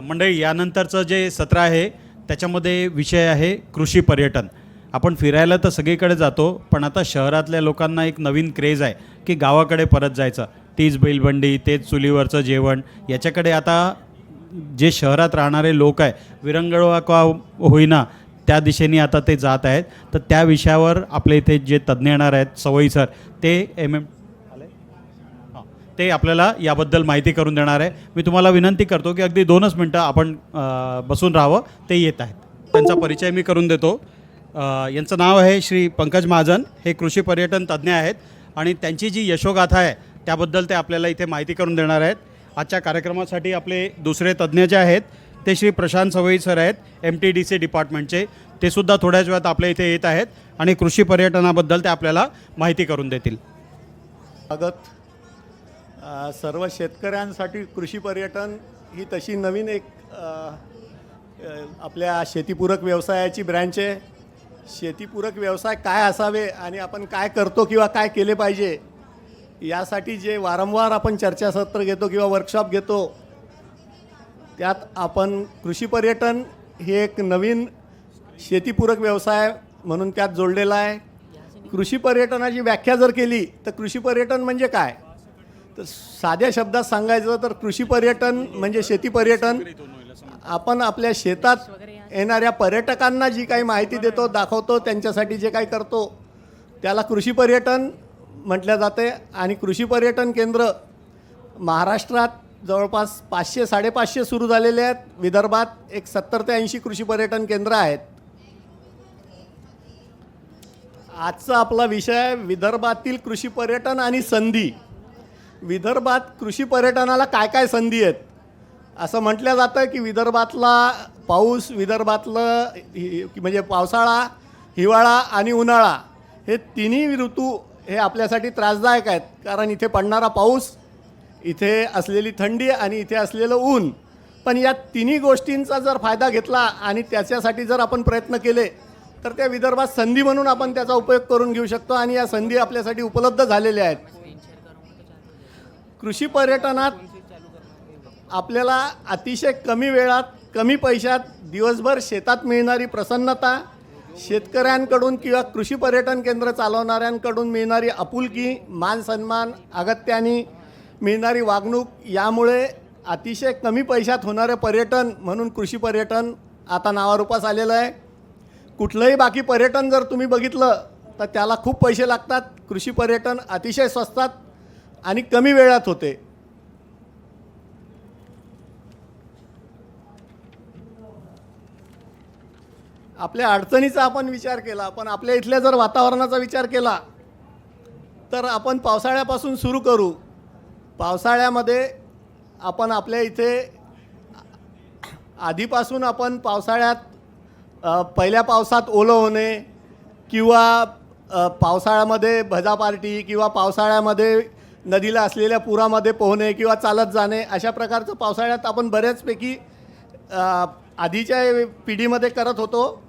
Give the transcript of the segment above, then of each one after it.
मंडळी, यानंतरचं जे सत्र आहे त्याच्यामध्ये विषय आहे कृषी पर्यटन. आपण फिरायला तर सगळीकडे जातो, पण आता शहरातल्या लोकांना एक नवीन क्रेज आहे की गावाकडे परत जायचं. तीच बैलबंडी, तेच चुलीवरचं जेवण, याच्याकडे आता जे शहरात राहणारे लोक आहे, विरंगुळा का होईना त्या दिशेने आता ते जात आहेत. तर त्या विषयावर आपले इथे जे तज्ज्ञ येणार आहेत, सवई सर, ते ते आपल्याला याबद्दल माहिती करून देणार आहे. मी तुम्हाला विनंती करतो की अगदी 2च मिनटं आपण बसून राहावं. ते येत आहेत, त्यांचा परिचय मी करून देतो. यांचं नाव आहे श्री पंकज महाजन. हे कृषी पर्यटन तज्ज्ञ आहेत आणि त्यांची जी यशोगाथा आहे त्याबद्दल ते आपल्याला इथे माहिती करून देणार आहेत. आजच्या कार्यक्रमासाठी आपले दुसरे तज्ज्ञ जे आहेत ते श्री प्रशांत सवई सर आहेत, MTDC डिपार्टमेंटचे. ते सुद्धा थोड्याच वेळात आपल्या इथे येत आहेत आणि कृषी पर्यटनाबद्दल ते आपल्याला माहिती करून देतील. स्वागत. सर्व शेतकऱ्यांसाठी कृषी पर्यटन ही तशी नवीन एक आपल्या शेतीपूरक व्यवसायाची ब्रँच आहे. शेतीपूरक व्यवसाय काय असावे आणि आपण काय करतो किंवा काय केले पाहिजे यासाठी जे वारंवार आपण चर्चासत्र घेतो किंवा वर्कशॉप घेतो, त्यात आपण कृषी पर्यटन हे एक नवीन शेतीपूरक व्यवसाय म्हणून त्यात जोडलेला आहे. कृषी पर्यटनाची व्याख्या जर केली तर कृषी पर्यटन म्हणजे काय, तर साध्या शब्दात सांगायचं तर कृषी पर्यटन म्हणजे शेती पर्यटन. आपण आपल्या शेतात येणाऱ्या पर्यटकांना जी काही माहिती देतो, दाखवतो, त्यांच्यासाठी जे काही करतो त्याला कृषी पर्यटन म्हटलं जाते. आणि कृषी पर्यटन केंद्र महाराष्ट्रात जवळपास 500-550 सुरू झालेले आहेत. विदर्भात एक 70 ते 80 कृषी पर्यटन केंद्र आहेत. आजचा आपला विषय विदर्भातील कृषी पर्यटन आणि संधी. विदर्भात कृषी पर्यटनाला काय काय संधी आहेत असं म्हटलं जातं की विदर्भातला पाऊस, विदर्भातलं म्हणजे पावसाळा, हिवाळा आणि उन्हाळा हे तिन्ही ऋतू हे आपल्यासाठी त्रासदायक आहेत. कारण इथे पडणारा पाऊस, इथे असलेली थंडी आणि इथे असलेलं ऊन. पण या तिन्ही गोष्टींचा जर फायदा घेतला आणि त्याच्यासाठी जर आपण प्रयत्न केले तर त्या विदर्भात संधी म्हणून आपण त्याचा उपयोग करून घेऊ शकतो आणि या संधी आपल्यासाठी उपलब्ध झालेल्या आहेत. कृषी पर्यटनात आपल्याला अतिशय कमी वेळात, कमी पैशात दिवसभर शेतात मिळणारी प्रसन्नता, शेतकऱ्यांकडून किंवा कृषी पर्यटन केंद्र चालवणाऱ्यांकडून मिळणारी आपुलकी, मान सन्मान, अगत्याने मिळणारी वागणूक, यामुळे अतिशय कमी पैशात होणारे पर्यटन म्हणून कृषी पर्यटन आता नावारूपास आलेलं आहे. कुठलंही बाकी पर्यटन जर तुम्ही बघितलं तर त्याला खूप पैसे लागतात. कृषी पर्यटन अतिशय स्वस्तात आणि कमी वेळात होते. आपल्या अडचणीचा आपण विचार केला, पण आपल्या इथल्या जर वातावरणाचा विचार केला तर आपण पावसाळ्यापासून सुरू करू. पावसाळ्यामध्ये आपण आपल्या इथे आधीपासून आपण पावसाळ्यात पहिल्या पावसात ओलं होणे किंवा पावसाळ्यामध्ये भजा पार्टी किंवा पावसाळ्यामध्ये नदीला असलेल्या पुरामध्ये पोहणे किंवा चालत जाणे, अशा प्रकारचं पावसाळ्यात आपण बऱ्याचपैकी आधीच्या पिढीमध्ये करत होतो.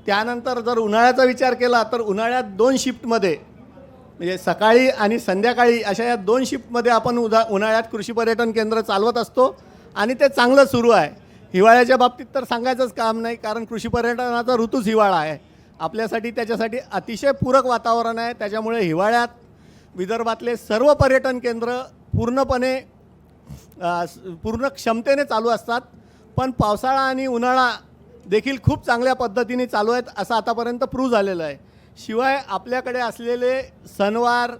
त्यानंतर जर उन्हाळ्याचा विचार केला तर उन्हाळ्यात 2 शिफ्टमध्ये म्हणजे सकाळी आणि संध्याकाळी अशा या 2 शिफ्टमध्ये आपण उन्हाळ्यात कृषी पर्यटन केंद्र चालवत असतो आणि ते चांगलं सुरू आहे. हिवाळ्याच्या बाबतीत तर सांगायचंच काम नाही, कारण कृषी पर्यटनाचा ऋतूच हिवाळा आहे. आपल्यासाठी त्याच्यासाठी अतिशय पूरक वातावरण आहे. त्याच्यामुळे हिवाळ्यात विदर्भातले सर्व पर्यटन केंद्र पूर्ण क्षमतेने चालू असतात. पण पावसाळा आणि उन्हाळा देखील खूप चांगल्या पद्धतीने चालू आहेत असं आतापर्यंत प्रूव्ह झालेलं आहे. शिवाय आपल्याकडे असलेले सणवार,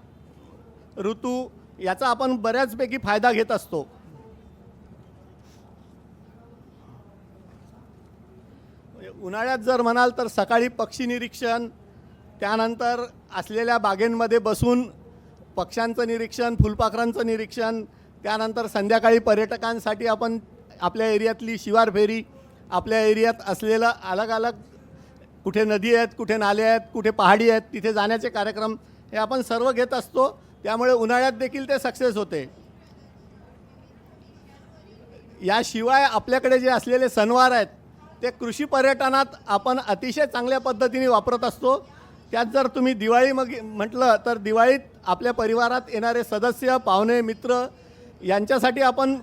ऋतू याचा आपण बऱ्याचपैकी फायदा घेत असतो. उन्हाळ्यात जर म्हणाल तर सकाळी पक्षी निरीक्षण, त्यानंतर असलेल्या बागेंमध्ये बसून पक्ष्यांचं निरीक्षण, फुलपाखरांचं निरीक्षण, त्यानंतर संध्याकाळी पर्यटकांसाठी आपण आपल्या एरियातली शिवार फेरी, आपल्या एरियात असलेलं अलग अलग कुठे नदी आहेत, कुठे नाले आहेत, कुठे पहाडी आहेत, तिथे जाण्याचे कार्यक्रम हे आपण सर्व घेत असतो. त्यामुळे उन्हाळ्यात देखील ते सक्सेस होते. याशिवाय आपल्याकडे जे असलेले सणवार आहेत ते कृषी पर्यटनात आपण अतिशय चांगल्या पद्धतीने वापरत असतो. त्यात जर तुम्ही दिवाळी मग म्हटलं तर दिवाळीत आपल्या परिवारात येणारे सदस्य पाहुणे मित्र यांच्यासाठी आपण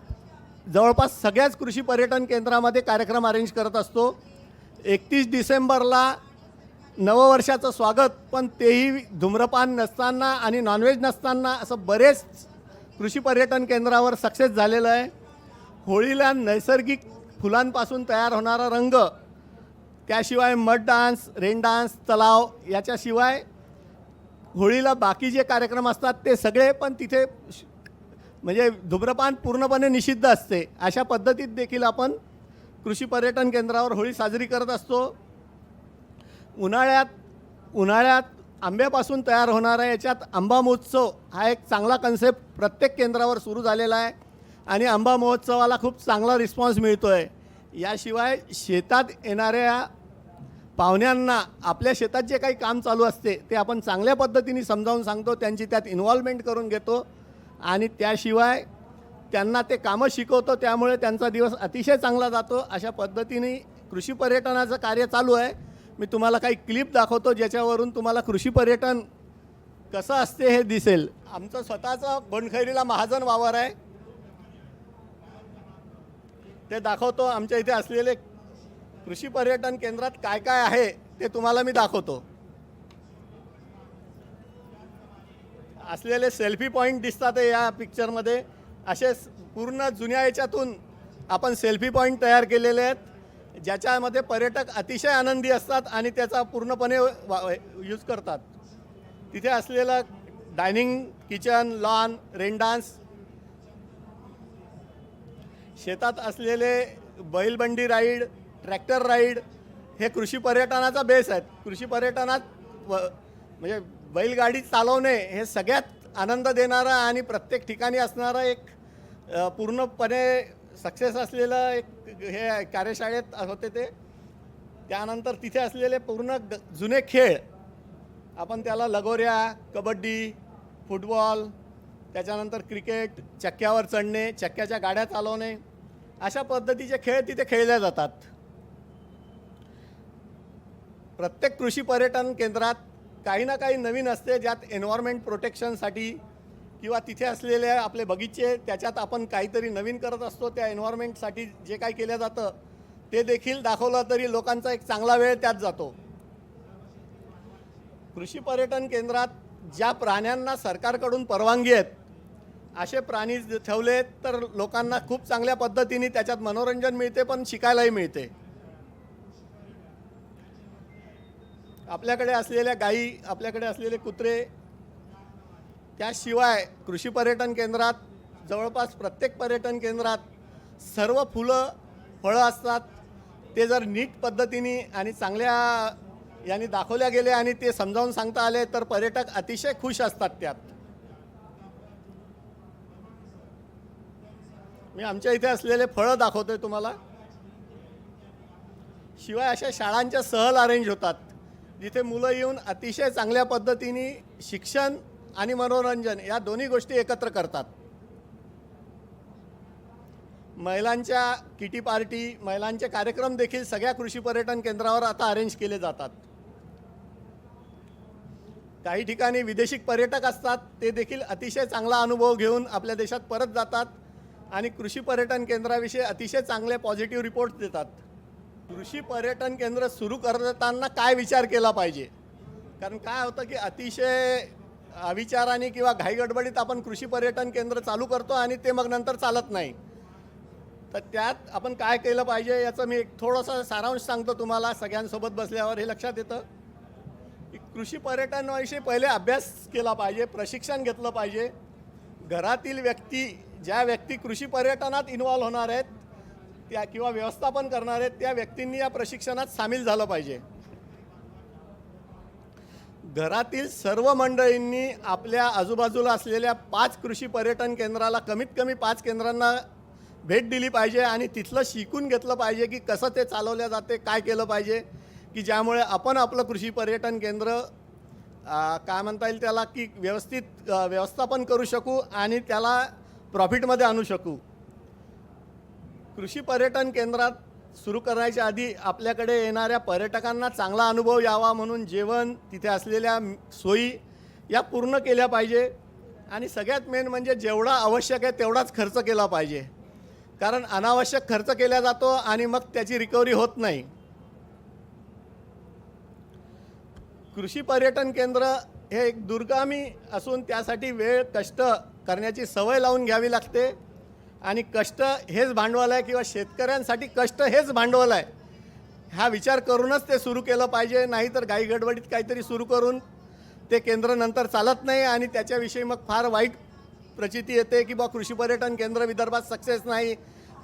जवळपास सगळ्याच कृषी पर्यटन केंद्रामध्ये कार्यक्रम अरेंज करत असतो. 31 डिसेंबरला नववर्षाचं स्वागत, पण तेही धूम्रपान नसताना आणि नॉनव्हेज नसताना असं बरेच कृषी पर्यटन केंद्रावर सक्सेस झालेलं आहे. होळीला नैसर्गिक फुलांपासून तयार होणारा रंग, त्याशिवाय मड डान्स, रेन डान्स, तलाव, याच्याशिवाय होळीला बाकी जे कार्यक्रम असतात ते सगळे, पण तिथे म्हणजे धूम्रपान पूर्णपणे निषिद्ध असते. अशा पद्धतीत देखील आपण कृषी पर्यटन केंद्रावर होळी साजरी करत असतो. उन्हाळ्यात आंब्यापासून तयार होणारा याच्यात आंबा महोत्सव हा एक चांगला कन्सेप्ट प्रत्येक केंद्रावर सुरू झालेला आहे आणि आंबा महोत्सवाला खूप चांगला रिस्पॉन्स मिळतो आहे. याशिवाय शेतात येणाऱ्या पाहुण्यांना आपल्या शेतात जे काही काम चालू असते ते आपण चांगल्या पद्धतीने समजावून सांगतो, त्यांची त्यात इन्व्हॉल्वमेंट करून घेतो आणि त्याशिवाय त्यांना ते कामं शिकवतो, त्यामुळे त्यांचा दिवस अतिशय चांगला जातो. अशा पद्धतीने कृषी पर्यटनाचं कार्य चालू आहे. मी तुम्हाला काही क्लिप दाखवतो ज्याच्यावरून तुम्हाला कृषी पर्यटन कसं असते हे दिसेल. आमचं स्वतःचं बोंडखैरीला महाजन वावर आहे, ते दाखवतो. आमच्या इथे असलेले कृषी पर्यटन केंद्रात काय काय आहे ते तुम्हाला मी दाखवतो. असलेले सेल्फी पॉईंट दिसतात या पिक्चरमध्ये. असे पूर्ण जुन्या याच्यातून आपण सेल्फी पॉईंट तयार केलेले आहेत, ज्याच्यामध्ये पर्यटक अतिशय आनंदी असतात आणि त्याचा पूर्णपणे यूज करतात. तिथे असलेलं dining, kitchen, lawn, rain dance, शेतात असलेले बैलबंडी राईड, ट्रॅक्टर राईड हे कृषी पर्यटनाचा बेस आहेत. कृषी पर्यटनात म्हणजे बैलगाडी चालवणे हे सगळ्यात आनंद देणारा आणि प्रत्येक ठिकाणी असणारा एक पूर्णपणे सक्सेस असलेलं एक हे कार्यशाळेत होते ते. त्यानंतर तिथे असलेले पूर्ण जुने खेळ, आपण त्याला लगोऱ्या, कबड्डी, फुटबॉल, त्याच्यानंतर क्रिकेट, चक्क्यावर चढणे, चक्क्याच्या गाड्या चालवणे, अशा पद्धतीचे खेळ तिथे खेळले जातात. प्रत्येक कृषी पर्यटन केंद्रात काही ना काही नवीन असते, ज्यात एन्व्हायरमेंट प्रोटेक्शनसाठी किंवा तिथे असलेले आपले बगीचे त्याच्यात आपण काहीतरी नवीन करत असतो. त्या एन्व्हायरमेंटसाठी जे काही केलं जातं ते देखील दाखवलं तरी लोकांचा एक चांगला वेळ त्यात जातो. कृषी पर्यटन केंद्रात ज्या प्राण्यांना सरकारकडून परवानगी आहेत असे प्राणी ठेवले तर लोकांना खूप चांगल्या पद्धतीने त्याच्यात मनोरंजन मिळते, पण शिकायलाही मिळते. आपल्याकडे असलेल्या गायी, आपल्याकडे असलेले कुत्रे, त्याशिवाय कृषी पर्यटन केंद्रात जवळपास प्रत्येक पर्यटन केंद्रात सर्व फुलं फळं असतात. ते जर नीट पद्धतीने आणि चांगल्या यांनी दाखवल्या गेले आणि ते समजावून सांगता आले तर पर्यटक अतिशय खुश असतात त्यात. मी आमच्या इथे असलेले फळं दाखवतोय तुम्हाला. शिवाय अशा शाळांच्या सहल अरेंज होतात जिथे मुलं येऊन अतिशय चांगल्या पद्धतीने शिक्षण आणि मनोरंजन या दोन्ही गोष्टी एकत्र करतात. महिलांच्या किटी पार्टी, महिलांचे कार्यक्रम देखील सगळ्या कृषी पर्यटन केंद्रावर आता अरेंज केले जातात. काही ठिकाणी विदेशी पर्यटक असतात, ते देखील अतिशय चांगला अनुभव घेऊन आपल्या देशात परत जातात आणि कृषी पर्यटन केंद्राविषयी अतिशय चांगले पॉझिटिव्ह रिपोर्ट्स देतात. कृषी पर्यटन केंद्र सुरू करताना काय विचार केला पाहिजे, कारण काय होतं की अतिशय अविचाराने किंवा घाईगडबडीत आपण कृषी पर्यटन केंद्र चालू करतो आणि ते मग नंतर चालत नाही. तर त्यात आपण काय केलं पाहिजे याचं मी एक थोडासा सारांश सांगतो तुम्हाला. सगळ्यांसोबत बसल्यावर हे लक्षात येतं की कृषी पर्यटनाविषयी पहिले अभ्यास केला पाहिजे, प्रशिक्षण घेतलं पाहिजे. घरातील व्यक्ती, ज्या व्यक्ती कृषी पर्यटनात इन्व्हॉल्व होणार आहेत त्या किंवा व्यवस्थापन करणार आहेत त्या व्यक्तींनी या प्रशिक्षणात सामील झालं पाहिजे. घरातील सर्व मंडळींनी आपल्या आजूबाजूला असलेल्या 5 कृषी पर्यटन केंद्राला कमीत कमी 5 केंद्रांना भेट दिली पाहिजे आणि तिथलं शिकून घेतलं पाहिजे की कसं ते चालवल्या जाते, काय केलं पाहिजे, की ज्यामुळे आपण आपलं कृषी पर्यटन केंद्र काय म्हणता येईल त्याला की व्यवस्थित व्यवस्थापन करू शकू आणि त्याला प्रॉफिटमध्ये आणू शकू. कृषी पर्यटन केंद्रात सुरू करायच्या आधी आपल्याकडे येणाऱ्या पर्यटकांना चांगला अनुभव यावा म्हणून जेवण, तिथे असलेल्या सोयी या पूर्ण केल्या पाहिजे. आणि सगळ्यात मेन म्हणजे जेवढा आवश्यक आहे तेवढाच खर्च केला पाहिजे, कारण अनावश्यक खर्च केला जातो आणि मग त्याची रिकव्हरी होत नाही. कृषी पर्यटन केंद्र हे एक दुर्गामी असून त्यासाठी वेळ, कष्ट करण्याची सवय लावून घ्यावी लागते. आणि कष्ट हेच भांडवल आहे किंवा शेतकऱ्यांसाठी कष्ट हेच भांडवल आहे, हा विचार करूनच ते सुरू केलं पाहिजे. नाहीतर घाई गडबडीत काहीतरी सुरू करून ते केंद्र नंतर चालत नाही आणि त्याच्याविषयी मग फार वाईट प्रचिती येते की बा कृषी पर्यटन केंद्र विदर्भात सक्सेस नाही,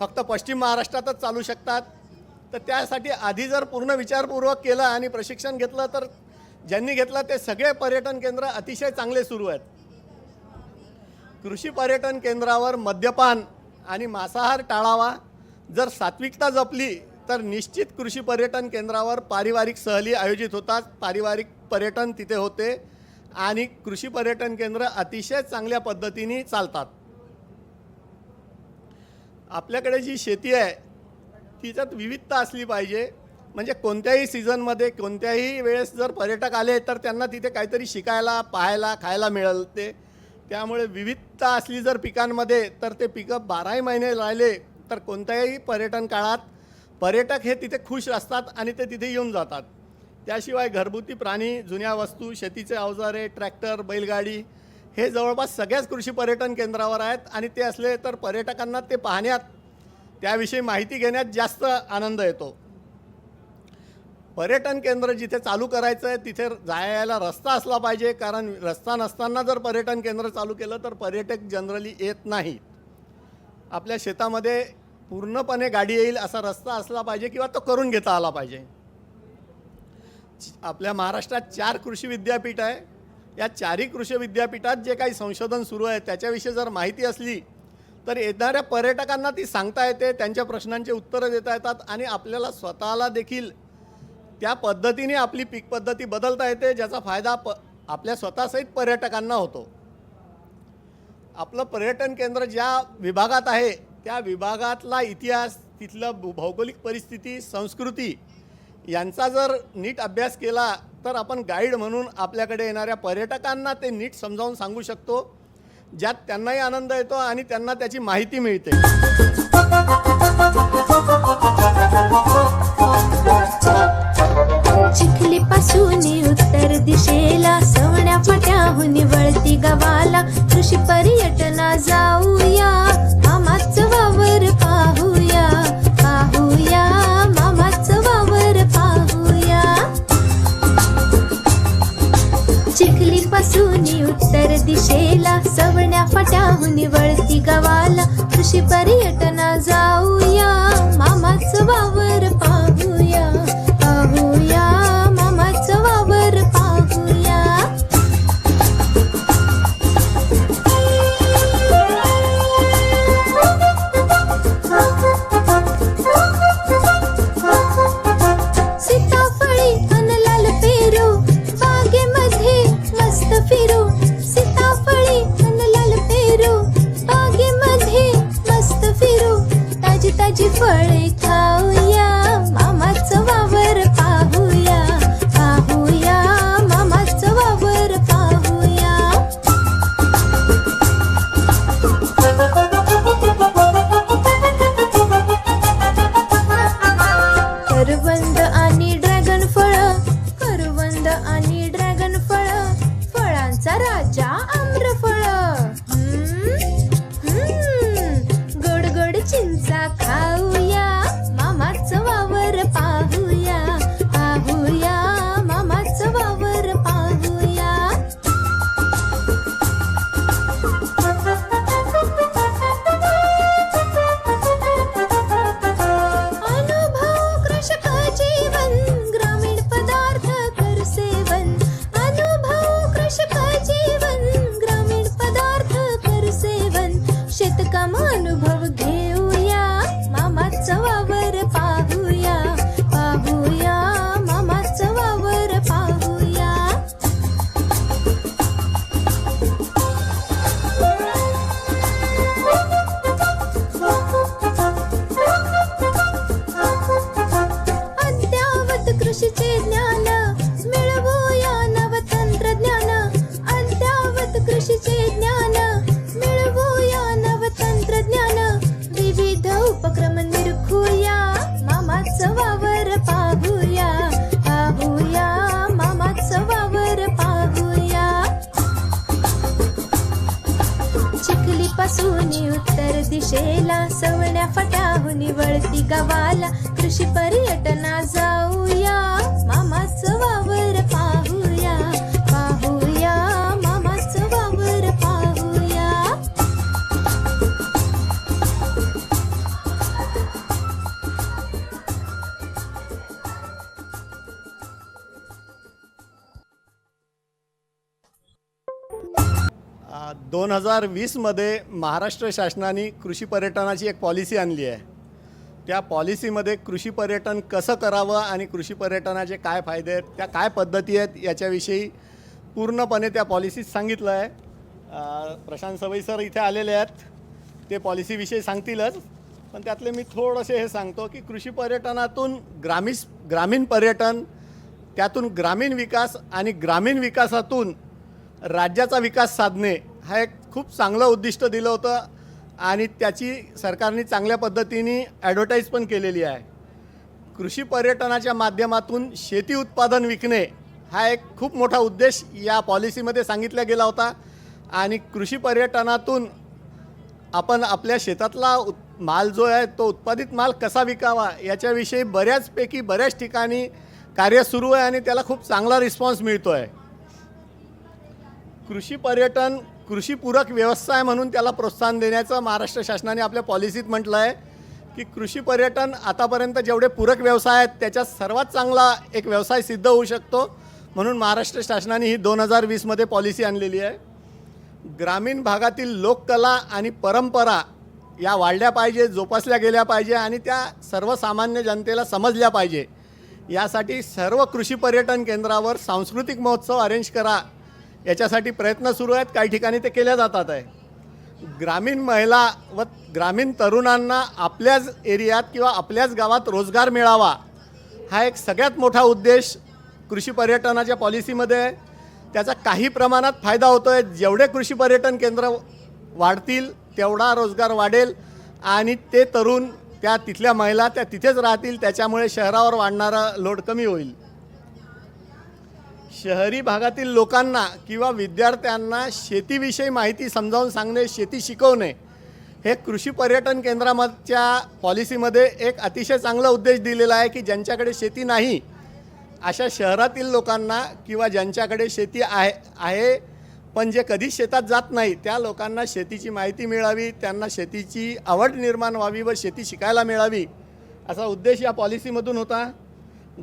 फक्त पश्चिम महाराष्ट्रातच चालू शकतात. तर त्यासाठी आधी जर पूर्ण विचारपूर्वक केलं आणि प्रशिक्षण घेतलं तर ज्यांनी घेतलं ते सगळे पर्यटन केंद्र अतिशय चांगले सुरू आहेत. कृषी पर्यटन केंद्रावर मद्यपान आणि मांसाहार टाळावा. जर सात्विकता जपली तर निश्चित कृषी पर्यटन केंद्रावर पारिवारिक सहली आयोजित होतात, पारिवारिक पर्यटन तिथे होते आणि कृषी पर्यटन केंद्र अतिशय चांगल्या पद्धतीने चालतात. आपल्याकडे जी शेती आहे तिच्यात विविधता असली पाहिजे. म्हणजे कोणत्याही सीझनमध्ये कोणत्याही वेळेस जर पर्यटक आले तर त्यांना तिथे काहीतरी शिकायला, पाहायला, खायला मिळते. त्यामुळे विविधता असली जर पिकांमध्ये तर ते पिकं 12ही महिने राहिले तर कोणत्याही पर्यटन काळात पर्यटक हे तिथे खुश असतात आणि ते तिथे येऊन जातात. त्याशिवाय घरगुती प्राणी, जुन्या वस्तू, शेतीचे अवजारे, ट्रॅक्टर, बैलगाडी हे जवळपास सगळ्याच कृषी पर्यटन केंद्रावर आहेत आणि ते असले तर पर्यटकांना ते पाहण्यात, त्याविषयी माहिती घेण्यात जास्त आनंद येतो. पर्यटन केंद्र जिथे चालू करायचं आहे तिथे जायला रस्ता असला पाहिजे, कारण रस्ता नसताना जर पर्यटन केंद्र चालू केलं तर पर्यटक जनरली येत नाही. आपल्या शेतामध्ये पूर्णपणे गाडी येईल असा रस्ता असला पाहिजे किंवा तो करून घेता आला पाहिजे. आपल्या महाराष्ट्रात 4 कृषी विद्यापीठ आहे. या 4ही कृषी विद्यापीठात जे काही संशोधन सुरू आहे त्याच्याविषयी जर माहिती असली तर येणाऱ्या पर्यटकांना ती सांगता येते, त्यांच्या प्रश्नांचे उत्तरं देता येतात आणि आपल्याला स्वतःला देखील त्या पद्धतीने आपली पीक पद्धती बदलता येते, ज्याचा फायदा आपल्या स्वतःसहित पर्यटकांना होतो. आपलं पर्यटन केंद्र ज्या विभागात आहे त्या विभागातला इतिहास, तिथलं भौगोलिक परिस्थिती, संस्कृती यांचा जर नीट अभ्यास केला तर आपण गाईड म्हणून आपल्याकडे येणाऱ्या पर्यटकांना ते नीट समजावून सांगू शकतो, ज्यात त्यांनाही आनंद येतो आणि त्यांना त्याची माहिती मिळते. चिखलीपासून उत्तर दिशेला सवण्या फाट्याहून वळती गावाला कृषी पर्यटना जाऊया, मामाचं वावर पाहूया, पाहूया मामाचं वावर पाहूया. चिखलीपासून उत्तर दिशेला सवण्या फाट्याहून वळती गावाला कृषी पर्यटना जाऊया, मामाचं वावर पाहूया, पाहूया मामाचं वावर पाहूया. सीताफळी अन लाल पेरू बागेमध्ये मस्त फिरू, सीताफळी अन लाल पेरू बागेमध्ये मस्त फिरू, ताजी ताजी फळे खाऊया, मामाचं वावर पाहूया, पाहूया मामाचं वावर पाहूया. करवंद आणि ड्रॅगन फळ, करवंद आणि ड्रॅगन फळ, फळांचा राजा आम्रफळ. गोड गोड चिंचा खाऊया, पासून उत्तर दिशेला सवण्या फाट्याहून वळती गावाला कृषी पर्यटना जाऊया मामाचं वावर पाहूया पाहूया मामाचं वावर पाहूया. आ, 2020मध्ये महाराष्ट्र शासनाने कृषी पर्यटनाची एक पॉलिसी आणली आहे. त्या पॉलिसीमध्ये कृषी पर्यटन कसं करावं आणि कृषी पर्यटनाचे काय फायदे आहेत, त्या काय पद्धती आहेत याच्याविषयी पूर्णपणे त्या पॉलिसीत सांगितलं आहे. प्रशांत सवई सर इथे आलेले आहेत, ते पॉलिसीविषयी सांगतीलच, पण त्यातले मी थोडेसे हे सांगतो की कृषी पर्यटनातून ग्रामीण पर्यटन, त्यातून ग्रामीण विकास आणि ग्रामीण विकासातून राज्याचा विकास साधणे हा एक खूप चांगलं उद्दिष्ट दिलं होतं आणि त्याची सरकारने चांगल्या पद्धतीने ॲडव्हर्टाईज पण केलेली आहे. कृषी पर्यटनाच्या माध्यमातून शेती उत्पादन विकणे हा एक खूप मोठा उद्देश या पॉलिसीमध्ये सांगितला गेला होता आणि कृषी पर्यटनातून आपण आपल्या शेतातला माल जो आहे तो उत्पादित माल कसा विकावा याच्याविषयी बऱ्याच ठिकाणी कार्य सुरू आहे आणि त्याला खूप चांगला रिस्पॉन्स मिळतो आहे. कृषी पर्यटन कृषीपूरक व्यवसाय म्हणून त्याला प्रोत्साहन देण्याचं महाराष्ट्र शासनाने आपल्या पॉलिसीत म्हटलं आहे की कृषी पर्यटन आतापर्यंत जेवढे पूरक व्यवसाय आहेत त्याच्यात सर्वात चांगला एक व्यवसाय सिद्ध होऊ शकतो, म्हणून महाराष्ट्र शासनाने ही 2020मध्ये पॉलिसी आणलेली आहे. ग्रामीण भागातील लोककला आणि परंपरा या वाढल्या पाहिजे, जोपासल्या गेल्या पाहिजे आणि त्या सर्वसामान्य जनतेला समजल्या पाहिजे. यासाठी सर्व कृषी पर्यटन केंद्रावर सांस्कृतिक महोत्सव अरेंज करा, याच्यासाठी प्रयत्न सुरू आहेत. काही ठिकाणी ते केल्या जातात आहे. ग्रामीण महिला व ग्रामीण तरुणांना आपल्याच एरियात किंवा आपल्याच गावात रोजगार मिळावा हा एक सगळ्यात मोठा उद्देश कृषी पर्यटनाच्या पॉलिसीमध्ये आहे. त्याचा काही प्रमाणात फायदा होतो आहे. जेवढे कृषी पर्यटन केंद्र वाढतील तेवढा रोजगार वाढेल आणि ते तरुण, त्या तिथल्या महिला त्या तिथेच राहतील, त्याच्यामुळे शहरावर वाढणारा लोड कमी होईल. शहरी भागातील लोकांना किंवा विद्यार्थ्यांना शेतीविषयी माहिती समजावून सांगणे, शेती शिकवणे हे कृषी पर्यटन केंद्राच्या पॉलिसीमध्ये एक अतिशय चांगला उद्देश दिलेला आहे की ज्यांच्याकडे शेती नाही अशा शहरातील लोकांना किंवा ज्यांच्याकडे शेती आहे पण जे कधीच शेतात जात नाही त्या लोकांना शेतीची माहिती मिळावी, त्यांना शेतीची आवड निर्माण व्हावी व शेती शिकायला मिळावी असा उद्देश या पॉलिसीमधून होता.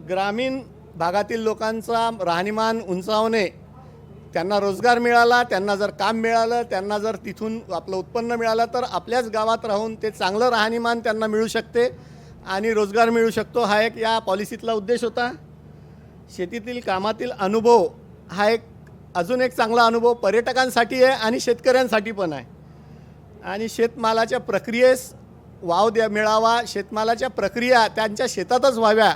ग्रामीण भागातील लोकांचा राहणीमान उंचावणे, त्यांना रोजगार मिळाला, त्यांना जर काम मिळालं, त्यांना जर तिथून आपलं उत्पन्न मिळालं तर आपल्याच गावात राहून ते चांगलं राहणीमान त्यांना मिळू शकते आणि रोजगार मिळू शकतो, हा एक या पॉलिसीतला उद्देश होता. शेतीतील कामातील अनुभव हा एक अजून एक चांगला अनुभव पर्यटकांसाठी आहे आणि शेतकऱ्यांसाठी पण आहे. आणि शेतमालाच्या प्रक्रियेस वाव मिळावा, शेतमालाच्या प्रक्रिया त्यांच्या शेतातच व्हाव्या,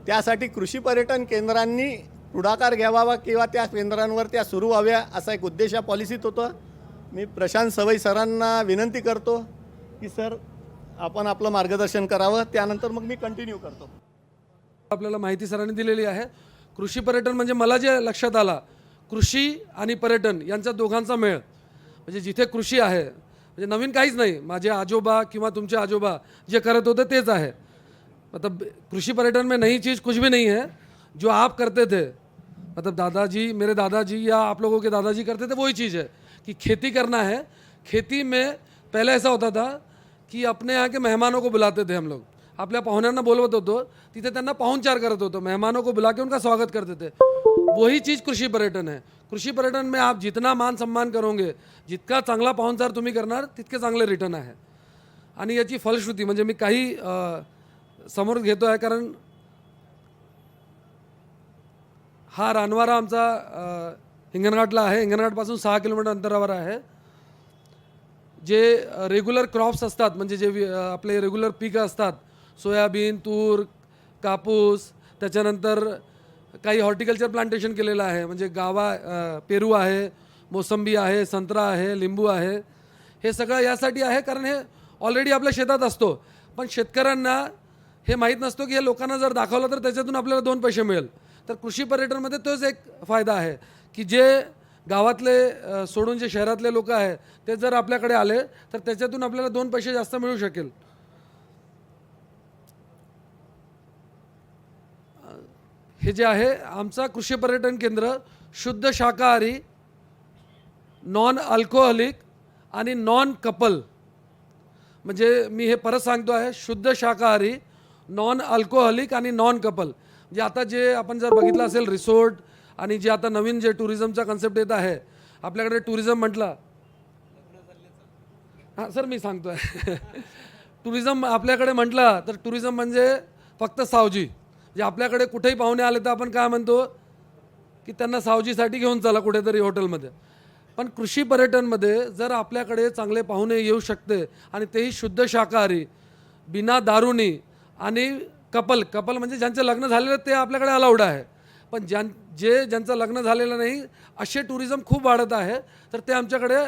त्यासाठी कृषी पर्यटन केंद्रांनी पुढाकार घ्यावा किंवा त्या केंद्रांवर त्या सुरू व्हाव्या असा एक उद्देश या पॉलिसीत होता. मी प्रशांत सवई सरांना विनंती करतो की सर आपण आपलं मार्गदर्शन करावं, त्यानंतर मग मी कंटिन्यू करतो. आपल्याला माहिती सरांनी दिलेली आहे. कृषी पर्यटन म्हणजे मला जे लक्षात आला, कृषी आणि पर्यटन यांचा दोघांचा मेळ, म्हणजे जिथे कृषी आहे म्हणजे नवीन काहीच नाही, माझे आजोबा किंवा तुमचे आजोबा जे करत होते तेच आहे. मतलब कृषि पर्यटन में नई चीज़ कुछ भी नहीं है, जो आप करते थे, मतलब दादाजी, मेरे दादाजी या आप लोगों के दादाजी करते थे वही चीज़ है कि खेती करना है. खेती में पहले ऐसा होता था की अपने यहाँ के मेहमानों को बुलाते थे हम लोग, आपल्या पाहुण्यांना बोलवत होतो, तिथे त्यांना पाहुणचार करत होतो, मेहमानों को बुला के उनका स्वागत करते थे. वही चीज़ कृषि पर्यटन है. कृषि पर्यटन में आप जितना मान सम्मान करोगे, जितका चांगला पाहुणचार तुम्ही करणार तितके चांगले रिटर्न आहे. आणि याची फलश्रुती म्हणजे मी काही समोर घेतो आहे, कारण हा रानवारा आमचा हिंगणघाटला आहे. हिंगणघाटपासून 6 किलोमीटर अंतरावर आहे. जे रेग्युलर क्रॉप्स असतात, म्हणजे जे आपले रेग्युलर पिकं असतात, सोयाबीन, तूर, कापूस, त्याच्यानंतर काही हॉर्टिकल्चर प्लांटेशन केलेलं आहे, म्हणजे पेरू आहे, मोसंबी आहे, संत्रा आहे, लिंबू आहे. हे सगळं यासाठी आहे कारण हे ऑलरेडी आपल्या शेतात असतो, पण शेतकऱ्यांना हे माहीत नसतो की हे लोकांना जर दाखवलं तर त्याच्यातून आपल्याला 2 पैसे मिळेल. तर कृषी पर्यटनमध्ये तोच एक फायदा आहे की जे गावातले सोडून जे शहरातले लोक आहे ते जर आपल्याकडे आले तर त्याच्यातून आपल्याला 2 पैसे जास्त मिळू शकेल. हे जे आहे आमचा कृषी पर्यटन केंद्र शुद्ध शाकाहारी, नॉन अल्कोहोलिक आणि नॉन कपल, म्हणजे मी हे परत सांगतो आहे, शुद्ध शाकाहारी, नॉन अल्कोहोलिक आणि नॉन कपल. म्हणजे आता जे आपण जर बघितलं असेल रिसोर्ट आणि जे आता नवीन जे टुरिझमचा कन्सेप्ट येत आहे आपल्याकडे, टुरिझम म्हटलं, हां सर मी सांगतो आहे टुरिझम आपल्याकडे म्हटलं तर टुरिझम म्हणजे फक्त सावजी. जे आपल्याकडे कुठेही पाहुणे आले तर आपण काय म्हणतो की त्यांना सावजीसाठी घेऊन चला कुठेतरी हॉटेलमध्ये. पण कृषी पर्यटनमध्ये जर आपल्याकडे चांगले पाहुणे येऊ शकते आणि तेही शुद्ध शाकाहारी, बिना दारुनी आणि कपल म्हणजे ज्यांचे लग्न झालेलं ते आपल्याकडे अलाउड आहे. पण ज्यांचं लग्न झालेलं नाही असे टुरिझम खूप वाढत आहे तर ते आमच्याकडे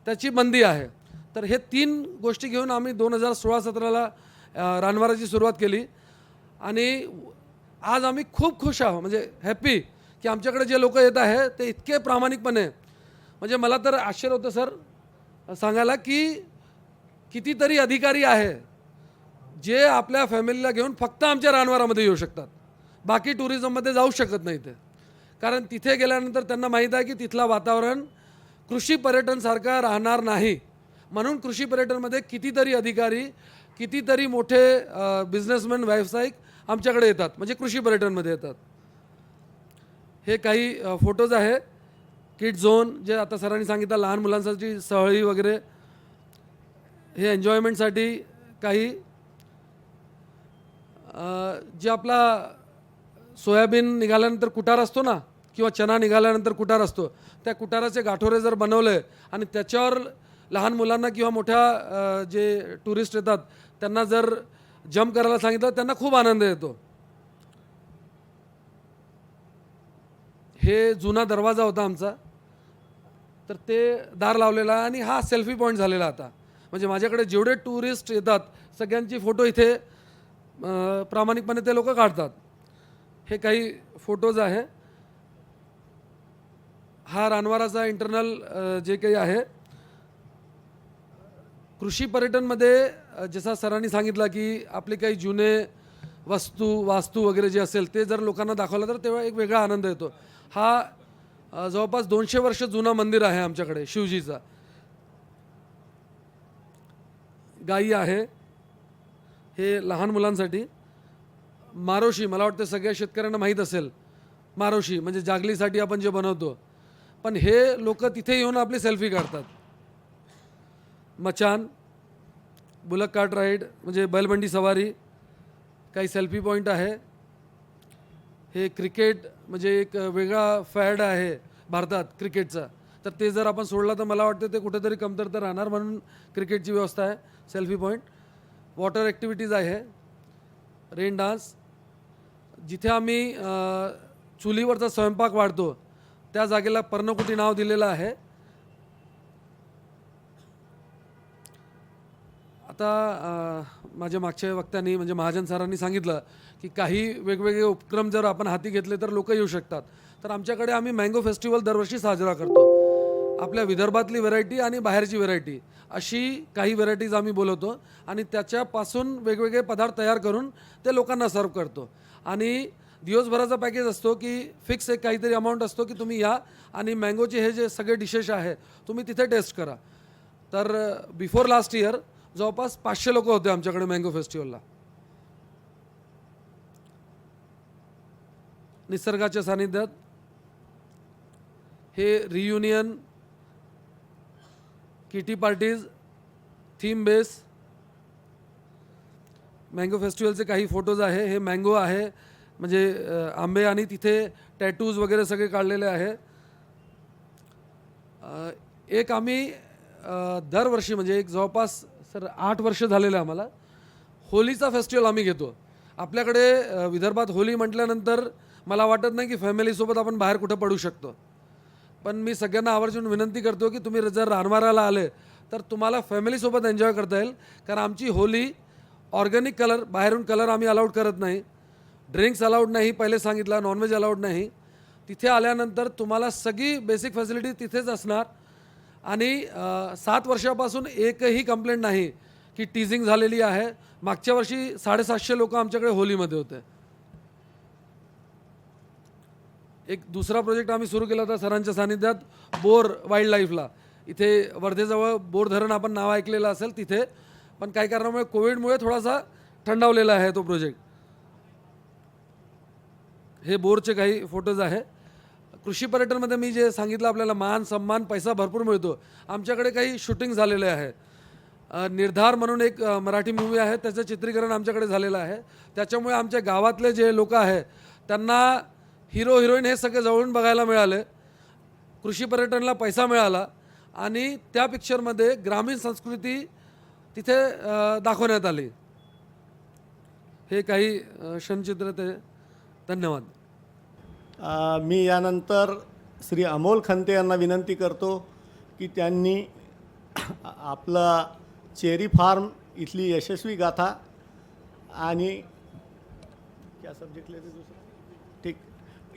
त्याची बंदी आहे. तर हे 3 गोष्टी घेऊन आम्ही 2016-17ला रानवाराची सुरुवात केली आणि आज आम्ही खूप खुश आहोत, म्हणजे हॅप्पी की आमच्याकडे जे लोक येत आहे ते इतके प्रामाणिकपणे, म्हणजे मला तर आश्चर्य होतं सर सांगायला की कितीतरी अधिकारी आहे जे आपल्या फॅमिलीला घेऊन फक्त आमच्या रानवारामध्ये येऊ शकतात, बाकी टुरिझममध्ये जाऊ शकत नाही ते. कारण तिथे गेल्यानंतर त्यांना माहीत आहे की तिथला वातावरण कृषी पर्यटनसारखा राहणार नाही. म्हणून कृषी पर्यटनमध्ये कितीतरी अधिकारी, कितीतरी मोठे बिझनेसमॅन, व्यावसायिक आमच्याकडे येतात, म्हणजे कृषी पर्यटनमध्ये येतात. हे काही फोटोज आहे किड झोन, जे आता सरांनी सांगितलं लहान मुलांसाठी सहळी वगैरे, हे एन्जॉयमेंटसाठी काही, जे आपला सोयाबीन निघाल्यानंतर कुटार असतो ना किंवा चना निघाल्यानंतर कुटार असतो, त्या कुटाराचे गाठोरे जर बनवले आणि त्याच्यावर लहान मुलांना किंवा मोठ्या जे टुरिस्ट येतात त्यांना जर जम्प करायला सांगितलं त्यांना खूप आनंद येतो. हे जुना दरवाजा होता आमचा, तर ते दार लावलेला आहे आणि हा सेल्फी पॉईंट झालेला आता. म्हणजे माझ्याकडे जेवढे टुरिस्ट येतात सगळ्यांची फोटो इथे प्रामाणिकपणे ते लोक काढतात. हे काही फोटोज आहे. हा रानवाराचा इंटरनल जे काही आहे. कृषी पर्यटनमध्ये जसा सरांनी सांगितलं की आपले काही जुने वास्तू वगैरे जे असेल ते जर लोकांना दाखवलं तर तेव्हा एक वेगळा आनंद येतो. हा जवळपास 200 वर्ष जुना मंदिर आहे आमच्याकडे शिवजीचा. गाई आहे, हे लहान मुलांसाठी. मारोशी, मला वाटतं सगळ्या शेतकऱ्यांना माहीत असेल, मारोशी म्हणजे जागलीसाठी आपण जे बनवतो, पण हे लोक तिथे येऊन आपली सेल्फी काढतात. मचान, बुलक कार्ट राईड म्हणजे बैलबंडी सवारी, काही सेल्फी पॉईंट आहे. हे क्रिकेट म्हणजे एक वेगळा फॅड आहे भारतात क्रिकेटचा, तर ते जर आपण सोडलं तर मला वाटतं ते कुठेतरी कमतरता राहणार, म्हणून क्रिकेटची व्यवस्था आहे. Selfie point. वॉटर ॲक्टिव्हिटीज आहे. रेन डान्स, जिथे आम्ही चुलीवरचा स्वयंपाक वाढतो त्या जागेला पर्णकुटी नाव दिलेलं आहे. आता माझ्या मागच्या वक्त्यांनी म्हणजे महाजन सरांनी सांगितलं की काही वेगवेगळे उपक्रम जर आपण हाती घेतले तर लोक येऊ शकतात. तर आमच्याकडे आम्ही मँगो फेस्टिवल दरवर्षी साजरा करतो. आपल्या विदर्भातली व्हरायटी आणि बाहेरची व्हरायटी अशी काही व्हरायटीज आम्ही बोलवतो आणि त्याच्यापासून वेगवेगळे पदार्थ तयार करून ते लोकांना सर्व करतो. आणि दिवसभराचा पॅकेज असतो की फिक्स एक काहीतरी अमाऊंट असतो की तुम्ही या आणि मँगोचे हे जे सगळे डिशेस आहे तुम्ही तिथे टेस्ट करा. तर बिफोर लास्ट इयर जवळपास 500 लोक होते आमच्याकडे मँगो फेस्टिवलला. निसर्गाच्या सानिध्यात हे reunion, kitty parties, theme base, mango फेस्टिवलचे काही फोटोज आहे. हे मँगो आहे म्हणजे आंबे आणि तिथे टॅटूज वगैरे सगळे काढलेले आहे. एक आम्ही दरवर्षी म्हणजे एक जवळपास सर 8 वर्ष झालेलं आहे आम्हाला, होलीचा फेस्टिवल आम्ही घेतो. आपल्याकडे विदर्भात होली म्हटल्यानंतर मला वाटत नाही की फॅमिलीसोबत आपण बाहेर कुठं पडू शकतो, पण मी सगळ्यांना आवर्जून विनंती करतो की तुम्ही जर रानवाराला आले तर तुम्हाला फॅमिलीसोबत एन्जॉय करता येईल. कारण आमची होली ऑर्गॅनिक कलर, बाहेरून कलर आम्ही अलाउड करत नाही, ड्रिंक्स अलाउड नाही, पहिले सांगितलं, नॉनव्हेज अलाउड नाही. तिथे आल्यानंतर तुम्हाला सगळी बेसिक फॅसिलिटी तिथेच असणार आणि 7 वर्षापासून एकही कंप्लेंट नाही की टीजिंग झालेली आहे. मागच्या वर्षी 750 लोक आमच्याकडे होलीमध्ये होते. एक दुसरा प्रोजेक्ट आम्ही सुरू केला होता सरांच्या सानिध्यात, बोर वाईल्ड लाईफला. इथे वर्धेजवळ बोर धरण आपण नाव ऐकलेलं असेल तिथे, पण काही कारणामुळे कोविडमुळे थोडासा थंडावलेला आहे तो प्रोजेक्ट. हे बोरचे काही फोटोज आहे. कृषी पर्यटनमध्ये मी जे सांगितलं आपल्याला मान सन्मान पैसा भरपूर मिळतो. आमच्याकडे काही शूटिंग झालेले आहे. निर्धार म्हणून एक मराठी मूवी आहे, त्याचं चित्रीकरण आमच्याकडे झालेलं आहे. त्याच्यामुळे आमच्या गावातले जे लोक आहे त्यांना हिरो हिरोईन हे सगळे जवळून बघायला मिळाले. कृषी पर्यटनला पैसा मिळाला आणि त्या पिक्चरमध्ये ग्रामीण संस्कृती तिथे दाखवण्यात आली. हे काही क्षणचित्र ते. धन्यवाद. मी यानंतर श्री अमोल खंते यांना विनंती करतो की त्यांनी आपला चेरी फार्म इथली यशस्वी गाथा आणि क्या सब्जेक्ट लेते दुसरं ठीक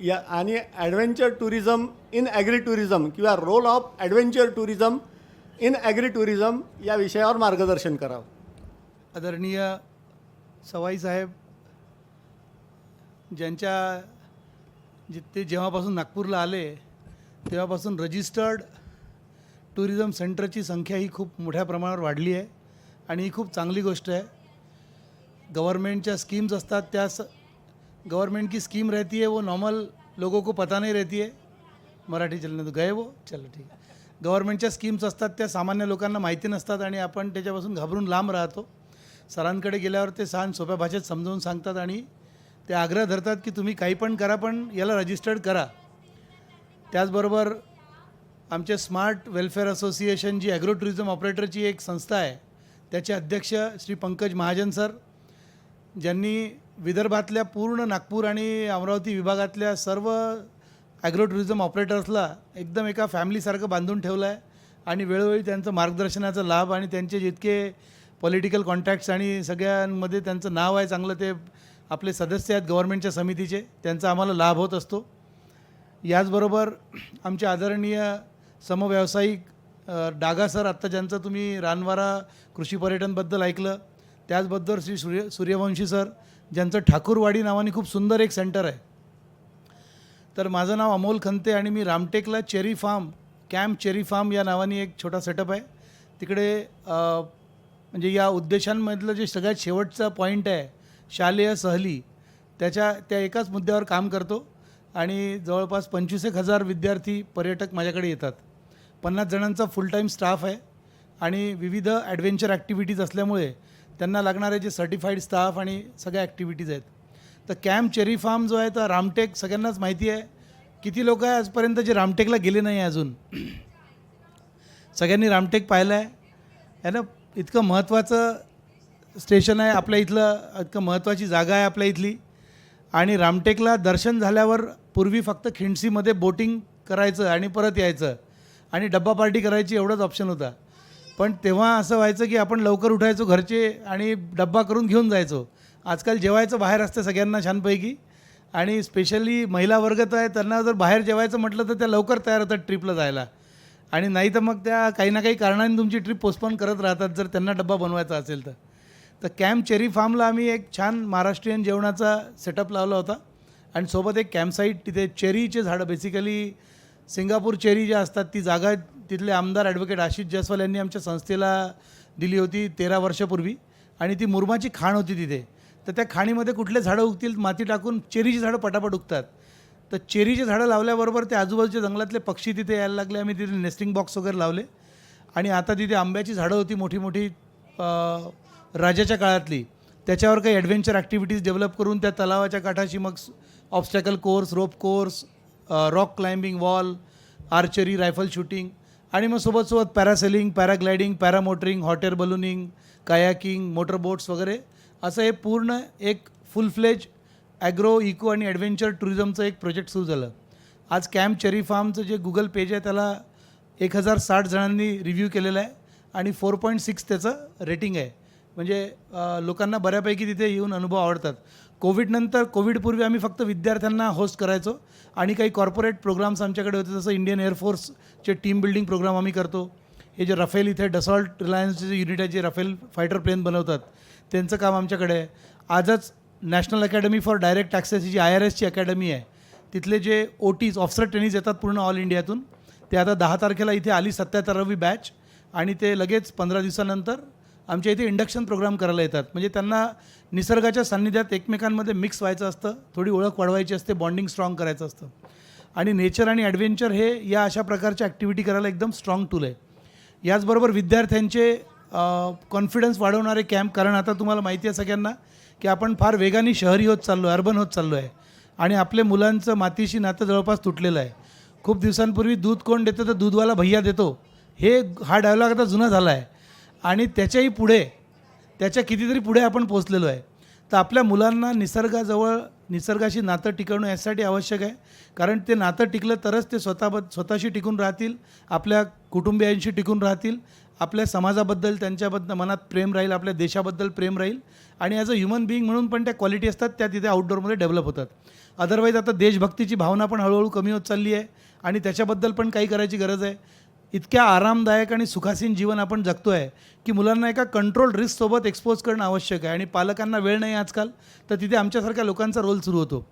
या आणि adventure tourism in agri tourism किंवा role of adventure tourism in agri tourism या विषयावर मार्गदर्शन करावं. आदरणीय सवाई साहेब, ते जेव्हापासून नागपूरला आले तेव्हापासून रजिस्टर्ड टुरिझम सेंटरची संख्या ही खूप मोठ्या प्रमाणावर वाढली आहे आणि ही खूप चांगली गोष्ट आहे. गवर्नमेंटच्या स्कीम्स असतात, गवर्नमेंट की स्कीम रहती है वो नॉर्मल लोगों को पता नहीं रहती है. मराठी चलने तो गए वो चलो ठीक आहे. गवर्नमेंटच्या स्कीम्स असतात त्या सामान्य लोकांना माहिती नसतात आणि आपण त्याच्यापासून घाबरून लांब राहतो. सरांकडे गेल्यावर ते छान सोप्या भाषेत समजावून सांगतात आणि ते आग्रह धरतात की तुम्ही काही पण करा पण याला रजिस्टर्ड करा. त्याचबरोबर आमचे स्मार्ट वेलफेअर असोसिएशन जी ॲग्रो टुरिझम ऑपरेटरची एक संस्था आहे त्याचे अध्यक्ष श्री पंकज महाजन सर, ज्यांनी विदर्भातल्या पूर्ण नागपूर आणि अमरावती विभागातल्या सर्व ॲग्रो टुरिझम ऑपरेटर्सला एकदम एका फॅमिलीसारखं बांधून ठेवलं आहे आणि वेळोवेळी त्यांचं मार्गदर्शनाचा लाभ आणि त्यांचे जितके पॉलिटिकल कॉन्टॅक्ट्स आणि सगळ्यांमध्ये त्यांचं नाव आहे चांगलं, ते आपले सदस्य आहेत गव्हर्नमेंटच्या समितीचे, त्यांचा आम्हाला लाभ होत असतो. याचबरोबर आमचे आदरणीय समव्यावसायिक डागा सर, आत्ता ज्यांचं तुम्ही रानवारा कृषी पर्यटनबद्दल ऐकलं, त्याचबद्दल श्री सूर्यवंशी सर, ज्यांचं ठाकूरवाडी नावाने खूप सुंदर एक सेंटर आहे. तर माझं नाव अमोल खंते आणि मी रामटेकला cherry farm, camp cherry farm या नावाने एक छोटा सेटअप आहे. तिकडे म्हणजे या उद्देशांमधलं जे सगळ्यात शेवटचा पॉईंट आहे शालेय सहली, त्या एकाच मुद्द्यावर काम करतो आणि जवळपास 25,000 विद्यार्थी पर्यटक माझ्याकडे येतात. 50 जणांचा फुल टाईम स्टाफ आहे आणि विविध ॲडव्हेंचर ॲक्टिव्हिटीज असल्यामुळे त्यांना लागणारे जे सर्टिफाईड स्टाफ आणि सगळ्या ॲक्टिव्हिटीज आहेत. तर कॅम्प चेरी फार्म जो आहे तर रामटेक सगळ्यांनाच माहिती आहे. किती लोक आहे आजपर्यंत जे रामटेकला गेले नाही अजून? सगळ्यांनी रामटेक पाहिलं आहे ना? इतकं महत्त्वाचं स्टेशन आहे आपल्या इथलं, इतकं महत्त्वाची जागा आहे आपल्या इथली. आणि रामटेकला दर्शन झाल्यावर पूर्वी फक्त खिंडसीमध्ये बोटिंग करायचं आणि परत यायचं आणि डब्बा पार्टी करायची एवढंच ऑप्शन होता. पण तेव्हा असं व्हायचं की आपण लवकर उठायचो घरचे आणि डब्बा करून घेऊन जायचो. आजकाल जेवायचं बाहेर असतं सगळ्यांना छानपैकी आणि स्पेशली महिला वर्ग तर आहे, त्यांना जर बाहेर जेवायचं म्हटलं तर त्या लवकर तयार होतात ट्रिपला जायला आणि नाही तर मग त्या काही ना काही कारणाने तुमची ट्रिप पोस्टपोन करत राहतात जर त्यांना डब्बा बनवायचा असेल तर. तर कॅम्प चेरी फार्मला आम्ही एक छान महाराष्ट्रीयन जेवणाचा सेटअप लावला होता आणि सोबत एक कॅम्पसाईट, तिथे चेरीचे झाडं, बेसिकली सिंगापूर चेरी ज्या असतात ती जागा तिथले आमदार ॲडव्होकेट आशिष जयस्वाल यांनी आमच्या संस्थेला दिली होती 13 वर्षापूर्वी आणि ती मुरमाची खाण होती तिथे. तर त्या खाणीमध्ये कुठले झाडं उगतील माती टाकून चेरीची झाडं पटापट उगतात. तर चेरीची झाडं लावल्याबरोबर ते आजूबाजूच्या जंगलातले पक्षी तिथे यायला लागले. आम्ही तिथे नेस्टिंग बॉक्स वगैरे लावले आणि आता तिथे आंब्याची झाडं होती मोठी मोठी राजाच्या काळातली, त्याच्यावर काही ॲडव्हेंचर ॲक्टिव्हिटीज डेव्हलप करून त्या तलावाच्या काठाशी मग obstacle course, rope course, rock climbing, wall, archery, rifle shooting आणि मग सोबत parasailing, paragliding, paramotoring, hot air ballooning, kayaking, motor boats वगैरे असं हे पूर्ण एक फुल फ्लेज ॲग्रो, इको आणि ॲडव्हेंचर टुरिझमचं एक प्रोजेक्ट सुरू झालं. आज कॅम्प चेरी फार्मचं जे गुगल पेज आहे त्याला 1060 जणांनी रिव्ह्यू केलेलं आहे आणि 4.6 त्याचं रेटिंग आहे. म्हणजे लोकांना बऱ्यापैकी तिथे येऊन अनुभव आवडतात. कोविडनंतर कोविडपूर्वी आम्ही फक्त विद्यार्थ्यांना होस्ट करायचो आणि काही कॉर्पोरेट प्रोग्राम्स आमच्याकडे होते, जसं इंडियन एअरफोर्सचे टीम बिल्डिंग प्रोग्राम आम्ही करतो. हे जे रफेल इथे डसॉल्ट रिलायन्सचे जे युनिट आहे जे रफेल फायटर प्लेन बनवतात त्यांचं काम आमच्याकडे आहे. आजच national academy for direct taxes जी IRSची अकॅडमी आहे, तिथले जे OTs ऑफिसर ट्रेनिंग्स येतात पूर्ण ऑल इंडियातून, ते आता 10 तारखेला इथे आली 77वी बॅच आणि ते लगेच 15 दिवसानंतर आमच्या इथे इंडक्शन प्रोग्राम करायला येतात. म्हणजे त्यांना निसर्गाच्या सान्निध्यात एकमेकांमध्ये मिक्स व्हायचं असतं, थोडी ओळख वाढवायची असते, बॉन्डिंग स्ट्रॉंग करायचं असतं. आणि नेचर आणि ॲडव्हेंचर हे या अशा प्रकारच्या ॲक्टिव्हिटी करायला एकदम स्ट्रॉंग टूल आहे. याचबरोबर विद्यार्थ्यांचे कॉन्फिडन्स वाढवणारे कॅम्प, कारण आता तुम्हाला माहिती आहे सगळ्यांना की आपण फार वेगाने शहरी होत चाललो आहे, अर्बन होत चाललो आहे आणि आपल्या मुलांचं मातीशी नातं जवळपास तुटलेलं आहे. खूप दिवसांपूर्वी दूध कोण देतं तर दूधवाला भैया देतो, हा डायलॉग आता जुना झाला आहे आणि त्याच्याही पुढे, त्याच्या कितीतरी पुढे आपण पोचलेलो आहे. तर आपल्या मुलांना निसर्गाजवळ, निसर्गाशी नातं टिकवणं यासाठी आवश्यक आहे, कारण ते नातं टिकलं तरच ते स्वतःशी टिकून राहतील, आपल्या कुटुंबियांशी टिकून राहतील, आपल्या समाजाबद्दल त्यांच्याबद्दल मनात प्रेम राहील, आपल्या देशाबद्दल प्रेम राहील आणि ॲज अ ह्युमन बिईंग म्हणून पण त्या क्वालिटी असतात त्या तिथे आउटडोअरमध्ये डेव्हलप होतात. अदरवाईज आता देशभक्तीची भावना पण हळूहळू कमी होत चालली आहे आणि त्याच्याबद्दल पण काही करायची गरज आहे. इतक्या आरामदायक आणि सुखासीन जीवन आपण जगतो आहे की मुलांना एका कंट्रोल रिस्कसोबत एक्सपोज करणं आवश्यक आहे आणि पालकांना वेळ नाही आजकाल, तर तिथे आमच्यासारख्या लोकांचा रोल सुरू होतो.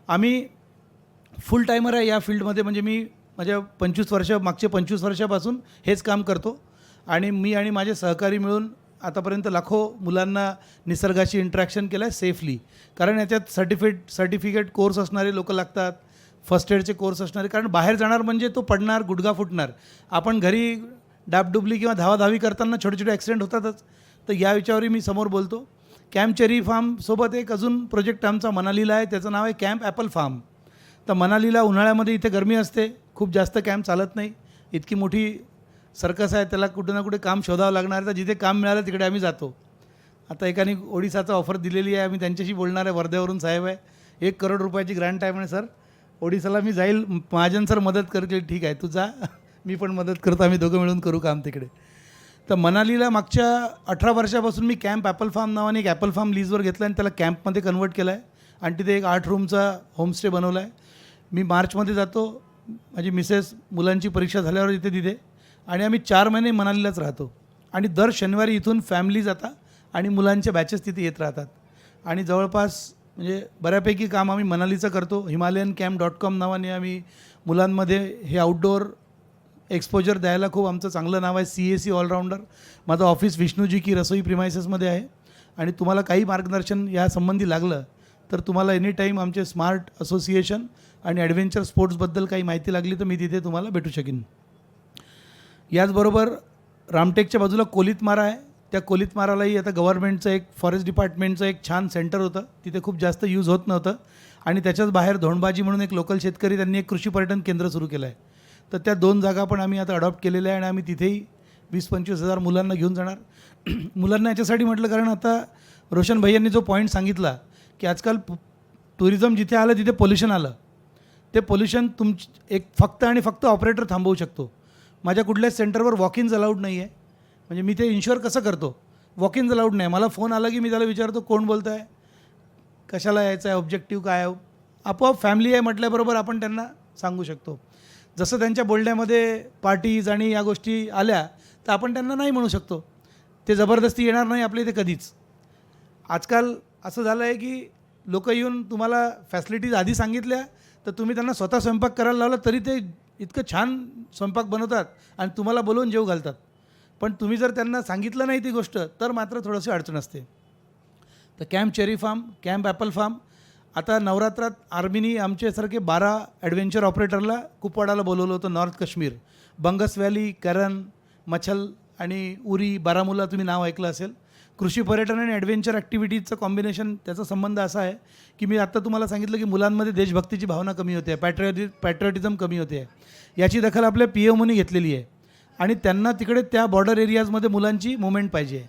आम्ही फुल टायमर आहे या फील्डमध्ये, म्हणजे मी माझ्या मागचे 25 वर्षापासून हेच काम करतो आणि मी आणि माझे सहकारी मिळून आतापर्यंत लाखो मुलांना निसर्गाशी इंटरॅक्शन केलं आहे सेफली. कारण याच्यात सर्टिफिकेट कोर्स असणारे लोक लागतात, फर्स्ट एडचे कोर्स असणारे, कारण बाहेर जाणार म्हणजे तो पडणार, गुडघा फुटणार. आपण घरी डाबडुबली किंवा धावाधावी करताना छोटे छोटे ॲक्सिडेंट होतातच. तर या विषयावरही मी समोर बोलतो. कॅम्प चेरी फार्मसोबत एक अजून प्रोजेक्ट आमचा मनालीला आहे, त्याचं नाव आहे कॅम्प ॲपल फार्म. तर मनालीला उन्हाळ्यामध्ये इथे गरमी असते, खूप जास्त कॅम्प चालत नाही, इतकी मोठी सर्कस आहे, त्याला कुठे ना कुठे काम शोधावं लागणार. तर जिथे काम मिळालं तिकडे आम्ही जातो. आता एकाने ओडिसाचा ऑफर दिलेली आहे, आम्ही त्यांच्याशी बोलणार आहे, वर्ध्यावरून साहेब आहे, 1 करोड रुपयाची ग्रँट आहे म्हणे. सर ओडिसाला मी जाईल, महाजन सर मदत करतील. ठीक आहे तू जा, मी पण मदत करतो, आम्ही दोघं मिळून करू काम तिकडे. तर मनालीला मागच्या 18 वर्षापासून मी कॅम्प ॲपल फार्म नावाने एक ॲपल फार्म लीजवर घेतला आणि त्याला कॅम्पमध्ये कन्वर्ट केलं आहे आणि तिथे एक 8 रूमचा होमस्टे बनवला आहे. मी मार्चमध्ये जातो, माझी मिसेस मुलांची परीक्षा झाल्यावर तिथे आणि आम्ही 4 महिने मनालीलाच राहतो आणि दर शनिवारी इथून फॅमिली जातात आणि मुलांच्या बॅचेस तिथे येत राहतात आणि जवळपास म्हणजे बऱ्यापैकी काम आम्ही मनालीचं करतो. himalayancamp.com नावाने आम्ही मुलांमध्ये हे आउटडोअर एक्सपोजर द्यायला खूप आमचं चांगलं नाव आहे, CAC ऑलराऊंडर. माझं ऑफिस विष्णूजी की रसोई प्रिमायसेसमध्ये आहे आणि तुम्हाला काही मार्गदर्शन यासंबंधी लागलं तर तुम्हाला एनी टाईम आमचे स्मार्ट असोसिएशन आणि ॲडव्हेंचर स्पोर्ट्सबद्दल काही माहिती लागली तर मी तिथे तुम्हाला भेटू शकेन. याचबरोबर रामटेकच्या बाजूला कोलितमारा आहे, त्या कोलितमारालाही आता गव्हर्नमेंटचं एक फॉरेस्ट डिपार्टमेंटचं एक छान सेंटर होतं, तिथे खूप जास्त यूज होत नव्हतं आणि त्याच्याच बाहेर धोंडबाजी म्हणून एक लोकल शेतकरी त्यांनी एक कृषी पर्यटन केंद्र सुरू केलं आहे. तर त्या 2 जागा पण आम्ही आता अडॉप्ट केलेल्या आहे आणि आम्ही तिथेही 20-25 हजार मुलांना घेऊन जाणार. मुलांना याच्यासाठी म्हटलं कारण आता रोशन भैयांनी जो पॉईंट सांगितला की आजकाल टुरिझम जिथे आलं तिथे पोल्युशन आलं, ते पोल्युशन एक फक्त आणि फक्त ऑपरेटर थांबवू शकतो. माझ्या कुठल्याच सेंटरवर वॉक इन्स अलाउड नाही आहे, म्हणजे मी ते इन्श्युअर कसं करतो, वॉक इन्स अलाउड नाही. मला फोन आला की मी त्याला विचारतो कोण बोलत आहे, कशाला यायचं आहे, ऑब्जेक्टिव्ह काय आहे. आपोआप फॅमिली आहे म्हटल्याबरोबर आपण त्यांना सांगू शकतो. जसं त्यांच्या बोलण्यामध्ये पार्टीज आणि या गोष्टी आल्या तर आपण त्यांना नाही म्हणू शकतो, ते जबरदस्ती येणार नाही आपल्या इथे कधीच. आजकाल असं झालं आहे की लोक येऊन तुम्हाला फॅसिलिटीज आधी सांगितल्या तर तुम्ही त्यांना स्वतः स्वयंपाक करायला लावला तरी ते इतकं छान स्वयंपाक बनवतात आणि तुम्हाला बोलवून जेव घालतात. पण तुम्ही जर त्यांना सांगितलं नाही ती गोष्ट तर मात्र थोडंसं अडचण असते. तर camp cherry farm, camp apple farm, आता नवरात्रात आर्मीनी आमच्यासारखे 12 ॲडव्हेंचर ऑपरेटरला कुपवाडाला बोलवलं होतं. नॉर्थ काश्मीर, बंगस व्हॅली, करन, मछल आणि उरी, बारामुल्ला तुम्ही नाव ऐकलं असेल. कृषी पर्यटन आणि ॲडव्हेंचर ॲक्टिव्हिटीजचं कॉम्बिनेशन, त्याचा संबंध असा आहे की मी आत्ता तुम्हाला सांगितलं की मुलांमध्ये देशभक्तीची भावना कमी होते, पॅट्रिऑटिझम कमी होते. याची दखल आपल्या PMOनी घेतलेली आहे आणि त्यांना तिकडे त्या बॉर्डर एरियाजमध्ये मुलांची मुवमेंट पाहिजे,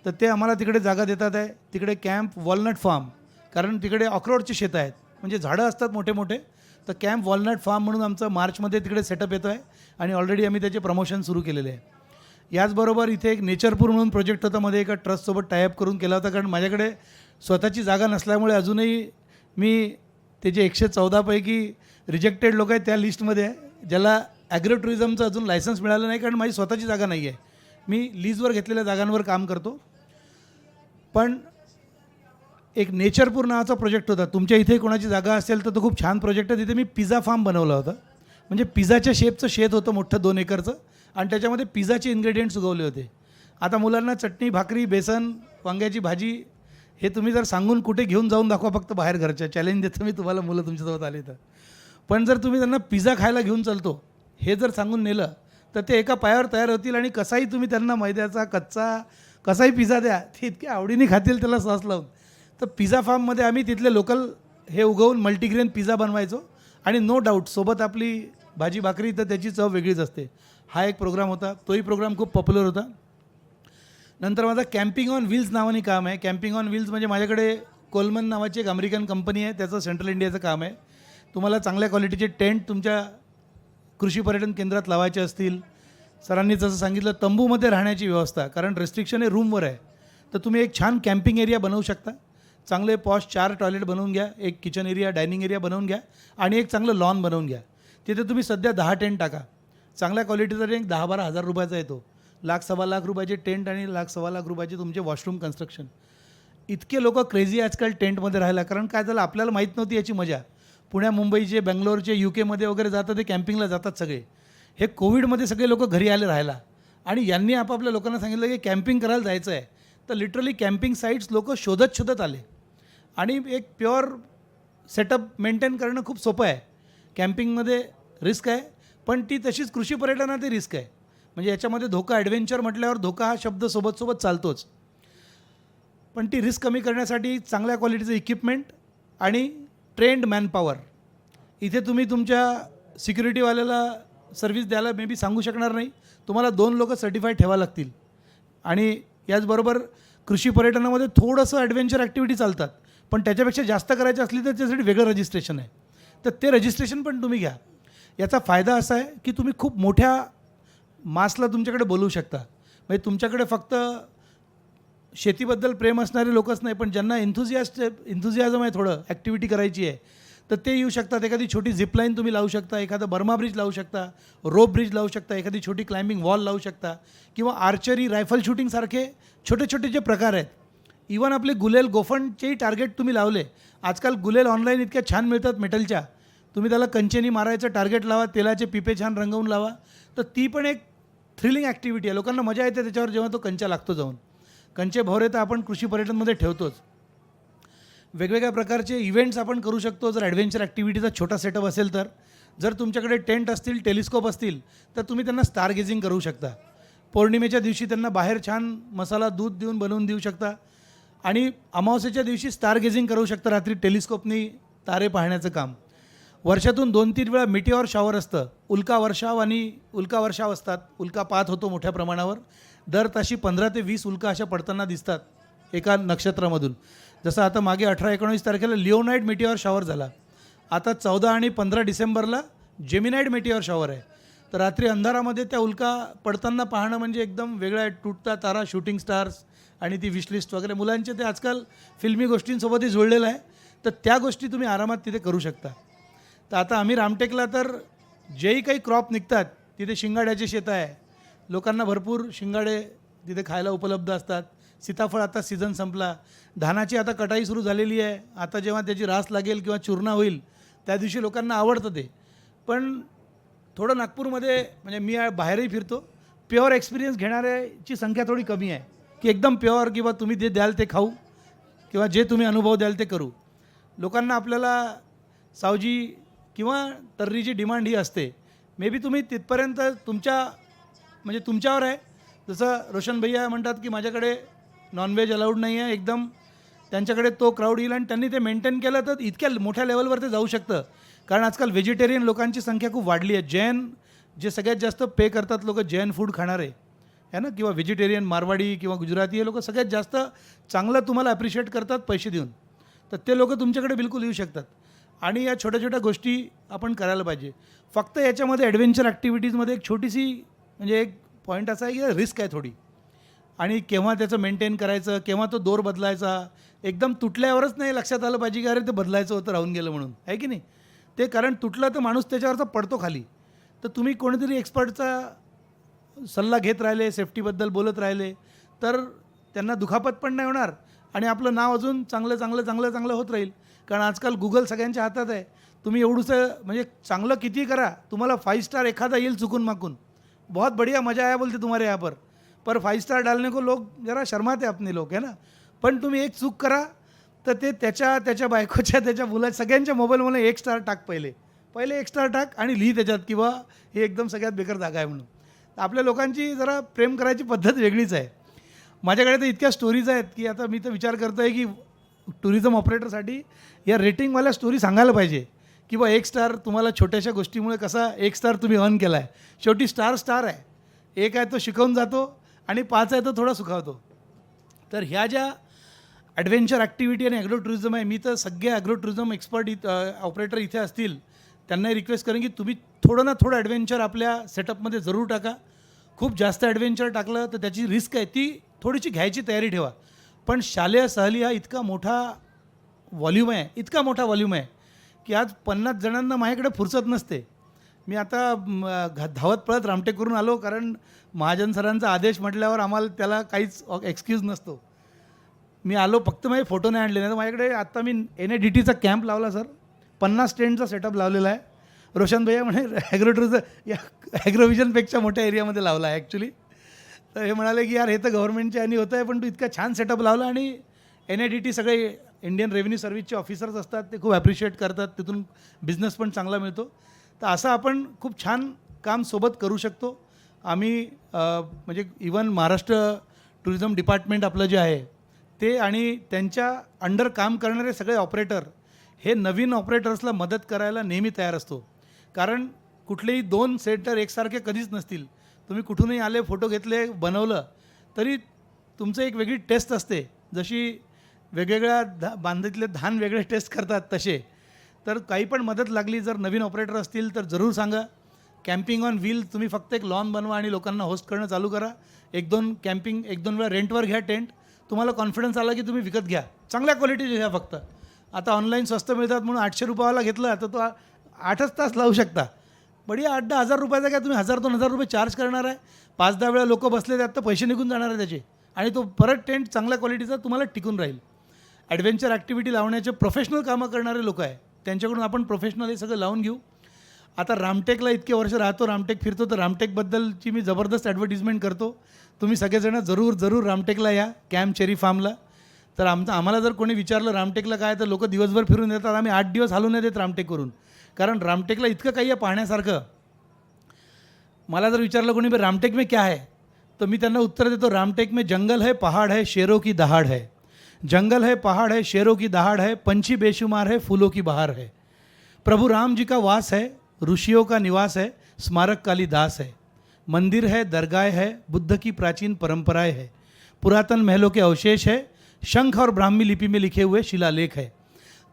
तर ते आम्हाला तिकडे जागा देतात आहे. तिकडे कॅम्प वॉलनट फार्म, कारण तिकडे अक्रोडची शेतं आहेत, म्हणजे झाडं असतात मोठे मोठे. तर कॅम्प वॉलनट फार्म म्हणून आमचं मार्चमध्ये तिकडे सेटअप येतो आहे आणि ऑलरेडी आम्ही त्याचे प्रमोशन सुरू केलेले आहे. याचबरोबर इथे एक नेचरपूर म्हणून प्रोजेक्ट होता, मध्ये एका ट्रस्टसोबत टायअप करून केला होता, कारण माझ्याकडे स्वतःची जागा नसल्यामुळे अजूनही मी ते जे 114 पैकी रिजेक्टेड लोक आहेत त्या लिस्टमध्ये आहे, ज्याला ॲग्रो टुरिझमचं अजून लायसन्स मिळालं नाही, कारण माझी स्वतःची जागा नाही आहे. मी लीजवर घेतलेल्या जागांवर काम करतो. पण एक नेचरपूर नावाचा प्रोजेक्ट होता, तुमच्या इथे कोणाची जागा असेल तर तो खूप छान प्रोजेक्ट आहे. तिथे मी पिझ्झा फार्म बनवला होता, म्हणजे पिझ्झाच्या शेपचं शेत होतं मोठं 2 एकरचं, आणि त्याच्यामध्ये पिझ्झाचे इन्ग्रेडियंट्स उगवले होते. आता मुलांना चटणी, भाकरी, बेसन, वांग्याची भाजी हे तुम्ही जर सांगून कुठे घेऊन जाऊन दाखवा फक्त बाहेर घरच्या, चॅलेंज देतो मी तुम्हाला मुलं तुमच्यासोबत आले तर. पण जर तुम्ही त्यांना पिझ्झा खायला घेऊन चालतो हे जर सांगून नेलं तर ते एका पायावर तयार होतील, आणि कसाही तुम्ही त्यांना मैद्याचा कच्चा कसाही पिझ्झा द्या ते इतक्या आवडीने खातील त्याला सॉस लावून. तर पिझ्झा फार्ममध्ये आम्ही तिथले लोकल हे उगवून मल्टीग्रेन पिझ्झा बनवायचो, आणि नो डाऊट सोबत आपली भाजी भाकरी, तर त्याची चव वेगळीच असते. हा एक प्रोग्राम होता, तोही प्रोग्राम खूप पॉप्युलर होता. नंतर माझा कॅम्पिंग ऑन व्हील्स नावाने काम आहे. कॅम्पिंग ऑन व्हील्स म्हणजे माझ्याकडे कोलमन नावाची एक अमेरिकन कंपनी आहे, त्याचं सेंट्रल इंडियाचं काम आहे. तुम्हाला चांगल्या क्वालिटीचे टेंट तुमच्या कृषी पर्यटन केंद्रात लावायचे असतील, सरांनी जसं सांगितलं तंबूमध्ये राहण्याची व्यवस्था, कारण रेस्ट्रिक्शन हे रूमवर आहे, तर तुम्ही एक छान कॅम्पिंग एरिया बनवू शकता. चांगले पॉश 4 टॉयलेट बनवून घ्या, एक किचन एरिया, डायनिंग एरिया बनवून घ्या, आणि एक चांगलं लॉन बनवून घ्या. तिथे तुम्ही सध्या 10 टेंट टाका. चांगल्या क्वालिटीचा टेंट 10-12 हजार रुपयाचा येतो. 1,00,000-1,25,000 रुपयाचे टेंट आणि 1,00,000-1,25,000 रुपयाचे तुमचे वॉशरूम कन्स्ट्रक्शन. इतके लोक क्रेझी आजकाल टेंटमध्ये राहायला, कारण काय झालं आपल्याला माहीत नव्हती याची मजा. पुण्या मुंबईचे, बेंगलोरचे, UK वगैरे जातात, ते कॅम्पिंगला जातात सगळे. हे कोविडमध्ये सगळे लोक घरी आले राहायला, आणि यांनी आपापल्या लोकांना सांगितलं की कॅम्पिंग करायला जायचं आहे. तर लिटरली कॅम्पिंग साईट्स लोक शोधत आले, आणि एक प्युअर सेटअप मेंटेन करणं खूप सोपं आहे. कॅम्पिंगमध्ये रिस्क आहे, पण ती तशीच कृषी पर्यटनातही रिस्क आहे. म्हणजे याच्यामध्ये धोका, ॲडव्हेंचर म्हटल्यावर धोका हा शब्द सोबत चालतोच. पण ती रिस्क कमी करण्यासाठी चांगल्या क्वालिटीचं इक्विपमेंट आणि ट्रेंड मॅनपॉवर. इथे तुम्ही तुमच्या सिक्युरिटीवाल्याला सर्व्हिस द्यायला मे बी सांगू शकणार नाही, तुम्हाला 2 लोक सर्टिफाईड ठेवावं लागतील. आणि याचबरोबर कृषी पर्यटनामध्ये थोडंसं ॲडव्हेंचर ॲक्टिव्हिटी चालतात, पण त्याच्यापेक्षा जास्त करायची असली तर त्यासाठी वेगळं रजिस्ट्रेशन आहे. तर ते रजिस्ट्रेशन पण तुम्ही घ्या. याचा फायदा असा आहे की तुम्ही खूप मोठ्या मासला तुमच्याकडे बोलवू शकता. म्हणजे तुमच्याकडे फक्त शेतीबद्दल प्रेम असणारे लोकच नाही, पण ज्यांना इन्थुझियाझम आहे, थोडं ॲक्टिव्हिटी करायची आहे, तर ते येऊ शकतात. एखादी छोटी झिपलाईन तुम्ही लावू शकता, एखादा बर्मा ब्रिज लावू शकता, रोप ब्रिज लावू शकता, एखादी छोटी क्लाइम्बिंग वॉल लावू शकता, किंवा आर्चरी, रायफल शूटिंगसारखे छोटे जे प्रकार आहेत. इवन आपले गुलेल, गोफंडचेही टार्गेट तुम्ही लावले. आजकाल गुलेल ऑनलाईन इतक्या छान मिळतात मेटलच्या, तुम्ही त्याला कंचेनी मारायचं टार्गेट लावा, तेलाचे पिपे छान रंगवून लावा, तर ती पण एक थ्रिलिंग ॲक्टिव्हिटी आहे. लोकांना मजा येते त्याच्यावर जेव्हा तो कंचा लागतो जाऊन. कंचे भवरे तर आपण कृषी पर्यटनमध्ये ठेवतोच. वेगवेगळ्या प्रकारचे इव्हेंट्स आपण करू शकतो जर ॲडव्हेंचर ॲक्टिव्हिटीचा छोटा सेटअप असेल तर. जर तुमच्याकडे टेंट असतील, टेलिस्कोप असतील, तर तुम्ही त्यांना स्टार गेजिंग करू शकता. पौर्णिमेच्या दिवशी त्यांना बाहेर छान मसाला दूध देऊन बनवून देऊ शकता, आणि अमावस्येच्या दिवशी स्टार गेजिंग करू शकता, रात्री टेलिस्कोपनी तारे पाहण्याचं काम. वर्षातून 2-3 वेळा मिटिऑर शॉवर असतं, उल्का वर्षाव असतात. उल्कापात होतो मोठ्या प्रमाणावर. दर ताशी 15 ते 20 उल्का अशा पडताना दिसतात एका नक्षत्रामधून. जसं आता मागे 18-19 तारखेला लिओनाइड मिटिऑर शॉवर झाला. आता 14 आणि 15 डिसेंबरला जेमिनाइड मिटिऑर शॉवर आहे. तर रात्री अंधारामध्ये त्या उल्का पडताना पाहणं म्हणजे एकदम वेगळं आहे. तुटता तारा, शूटिंग स्टार्स, आणि ती विशलिस्ट वगैरे मुलांचे ते आजकाल फिल्मी गोष्टींसोबतही जोडलेलं आहे. तर त्या गोष्टी तुम्ही आरामात तिथे करू शकता. तर आता आम्ही रामटेकला तर जेही काही क्रॉप निघतात तिथे शिंगाड्याचे शेतं आहे. लोकांना भरपूर शिंगाडे तिथे खायला उपलब्ध असतात. सीताफळ आता सीझन संपला, धानाची आता कटाई सुरू झालेली आहे. आता जेव्हा त्याची रास लागेल किंवा चूर्ण होईल त्या दिवशी लोकांना आवडतं ते. पण थोडं नागपूरमध्ये म्हणजे मी बाहेरही फिरतो, प्युअर एक्सपिरियन्स घेणाऱ्याची संख्या थोडी कमी आहे, की एकदम प्युअर किंवा तुम्ही जे द्याल ते खाऊ किंवा जे तुम्ही अनुभव द्याल ते करू. लोकांना आपल्याला सावजी किंवा तर्रीची डिमांड ही असते. मे बी तुम्ही तिथपर्यंत तुमच्यावर आहे. जसं रोशन भैया म्हणतात की माझ्याकडे नॉनव्हेज अलाउड नाही आहे, एकदम त्यांच्याकडे तो क्राऊड येईल, आणि त्यांनी ते मेंटेन केलं तर इतक्या मोठ्या लेवलवर ते जाऊ शकतं. कारण आजकाल व्हेजिटेरियन लोकांची संख्या खूप वाढली आहे. जैन जे सगळ्यात जास्त पे करतात लोक, जैन फूड खाणारे आहे ना, किंवा व्हेजिटेरियन मारवाडी किंवा गुजराती, हे लोक सगळ्यात जास्त चांगलं तुम्हाला ॲप्रिशिएट करतात पैसे देऊन. तर ते लोक तुमच्याकडे बिलकुल येऊ शकतात. आणि या छोट्या गोष्टी आपण करायला पाहिजे. फक्त याच्यामध्ये ॲडव्हेंचर ॲक्टिव्हिटीजमध्ये एक छोटीशी म्हणजे एक पॉईंट असा आहे की रिस्क आहे थोडी, आणि केव्हा त्याचं मेंटेन करायचं, केव्हा तो दोर बदलायचा, एकदम तुटल्यावरच नाही लक्षात आलं पाहिजे की अरे ते बदलायचं होतं राहून गेलं म्हणून, आहे की नाही. ते कारण तुटलं तर माणूस त्याच्यावरचा पडतो खाली. तर तुम्ही कोणीतरी एक्सपर्टचा सल्ला घेत राहिले, सेफ्टीबद्दल बोलत राहिले, तर त्यांना दुखापत पण नाही होणार आणि आपलं नाव अजून चांगलं चांगलं चांगलं चांगलं होत राहील. कारण आजकाल गुगल सगळ्यांच्या हातात आहे. तुम्ही एवढंसं म्हणजे चांगलं किती करा, तुम्हाला 5 स्टार एखादा येईल चुकून माकून, बहुत बढ़िया मजा आया बोलते तुम्हारे यहाँ पर 5 स्टार डालने को लोग जरा शर्माते अपने लोग है ना. पण तुम्ही एक चूक करा तर ते त्याच्या बायकोच्या, त्याच्या मुलाच्या सगळ्यांच्या मोबाईलमध्ये 1 स्टार टाक, पहिले 1 स्टार टाक आणि लिही त्याच्यात की बा हे एकदम सगळ्यात बेकार जागा आहे म्हणून. तर आपल्या लोकांची जरा प्रेम करायची पद्धत वेगळीच आहे. माझ्याकडे तर इतक्या स्टोरीज आहेत की आता मी तर विचार करतो आहे की टुरिझम ऑपरेटरसाठी या रेटिंगवाल्या स्टोरी सांगायला पाहिजे की बा 1 स्टार तुम्हाला छोट्याशा गोष्टीमुळे कसा 1 स्टार तुम्ही अर्न केला आहे. शेवटी स्टार आहे, 1 आहे तो शिकवून जातो आणि 5 आहे तो थोडा सुखावतो. तर ह्या ज्या ॲडव्हेंचर ॲक्टिव्हिटी आणि ॲग्रो टुरिझम आहे, मी तर सगळे ॲग्रो टुरिझम एक्सपर्ट ऑपरेटर इथे असतील त्यांनाही रिक्वेस्ट करेन की तुम्ही थोडं ना थोडं ॲडव्हेंचर आपल्या सेटअपमध्ये जरूर टाका. खूप जास्त ॲडव्हेंचर टाकलं तर त्याची रिस्क आहे, ती थोडीशी घ्यायची तयारी ठेवा. पण शालेय सहली हा इतका मोठा व्हॉल्यूम आहे की आज 50 जणांना माझ्याकडे फुरसत नसते. मी आता धावत पळत रामटेक करून आलो, कारण महाजन सरांचा आदेश म्हटल्यावर आम्हाला त्याला काहीच एक्सक्यूज नसतो. मी आलो, फक्त माझे फोटो नाही आणले, नाही तर माझ्याकडे आत्ता मी NADTचा कॅम्प लावला सर, 50 टेंटचा सेटअप लावलेला आहे. रोशन भैया म्हणे ॲग्रोटूरचं या ॲग्रोविजनपेक्षा मोठ्या एरियामध्ये लावला आहे ॲक्च्युली. तर हे म्हणाले की यार हे तर गव्हर्नमेंटच्या यांनी होतं आहे, पण तू इतका छान सेटअप लावला. आणि NADT सगळे इंडियन रेव्हेन्यू सर्व्हिसचे ऑफिसर्स असतात, ते खूप ॲप्रिशिएट करतात, तिथून बिझनेस पण चांगला मिळतो. तर असं आपण खूप छान काम सोबत करू शकतो. आम्ही म्हणजे इवन महाराष्ट्र टुरिझम डिपार्टमेंट आपलं जे आहे ते आणि त्यांच्या अंडर काम करणारे सगळे ऑपरेटर हे नवीन ऑपरेटर्सला मदत करायला नेहमी तयार असतो. कारण कुठलेही 2 सेंटर एकसारखे कधीच नसतील. तुम्ही कुठूनही आले, फोटो घेतले, बनवलं तरी तुमचं एक वेगळी टेस्ट असते. जशी वेगवेगळ्या बांधीतले धान वेगळे टेस्ट करतात तसे. तर काही पण मदत लागली, जर नवीन ऑपरेटर असतील तर जरूर सांगा. कॅम्पिंग ऑन व्हील, तुम्ही फक्त एक लॉन बनवा आणि लोकांना होस्ट करणं चालू करा. 1-2 वेळा रेंटवर घ्या टेंट. तुम्हाला कॉन्फिडन्स आला की तुम्ही विकत घ्या, चांगल्या क्वालिटीचे घ्या. फक्त आता ऑनलाईन स्वस्त मिळतात म्हणून 800 रुपयाला घेतला तर तो 8च तास लावू शकता. बढिया 8-10 हजार रुपयाचा काय तुम्ही 1000-2000 रुपये चार्ज करणार आहे. 5-10 वेळा लोक बसले त्यात तर पैसे निघून जाणार आहे त्याचे, आणि तो परत टेंट चांगल्या क्वालिटीचा तुम्हाला टिकून राहील. ॲडव्हेंचर ॲक्टिव्हिटी लावण्याचे प्रोफेशनल कामं करणारे लोक आहे, त्यांच्याकडून आपण प्रोफेशनल हे सगळं लावून घेऊ. आता रामटेकला इतके वर्ष राहतो, रामटेक फिरतो, तर रामटेकबद्दलची मी जबरदस्त ॲडव्हर्टिजमेंट करतो. तुम्ही सगळेजण जरूर रामटेकला या, कॅम्प चेरी फार्मला. तर आम्हाला जर कोणी विचारलं रामटेकला काय, तर लोक दिवसभर फिरून येतात. आम्ही 8 दिवस हलवून नाही देत रामटेकवरून, कारण रामटेकला इतकं काही आहे पाहण्यासारखं. मला जर विचारलं कोणी बे रामटेक में क्या है, तर मी त्यांना उत्तर देतो, रामटेक में जंगल है, पहाड़ है, शेरों की दहाड़ है. जंगल है, पहाड़ है, शेरों की दहाड़ है, पंछी बेशुमार है, फूलों की बहार है. प्रभु राम जी का वास है, ऋषियों का निवास है, स्मारक कालिदास है. मंदिर है, दरगाह है, बुद्ध की प्राचीन परंपराएं है. पुरातन महलों के अवशेष है, शंख और ब्राह्मी लिपि में लिखे हुए शिलालेख है.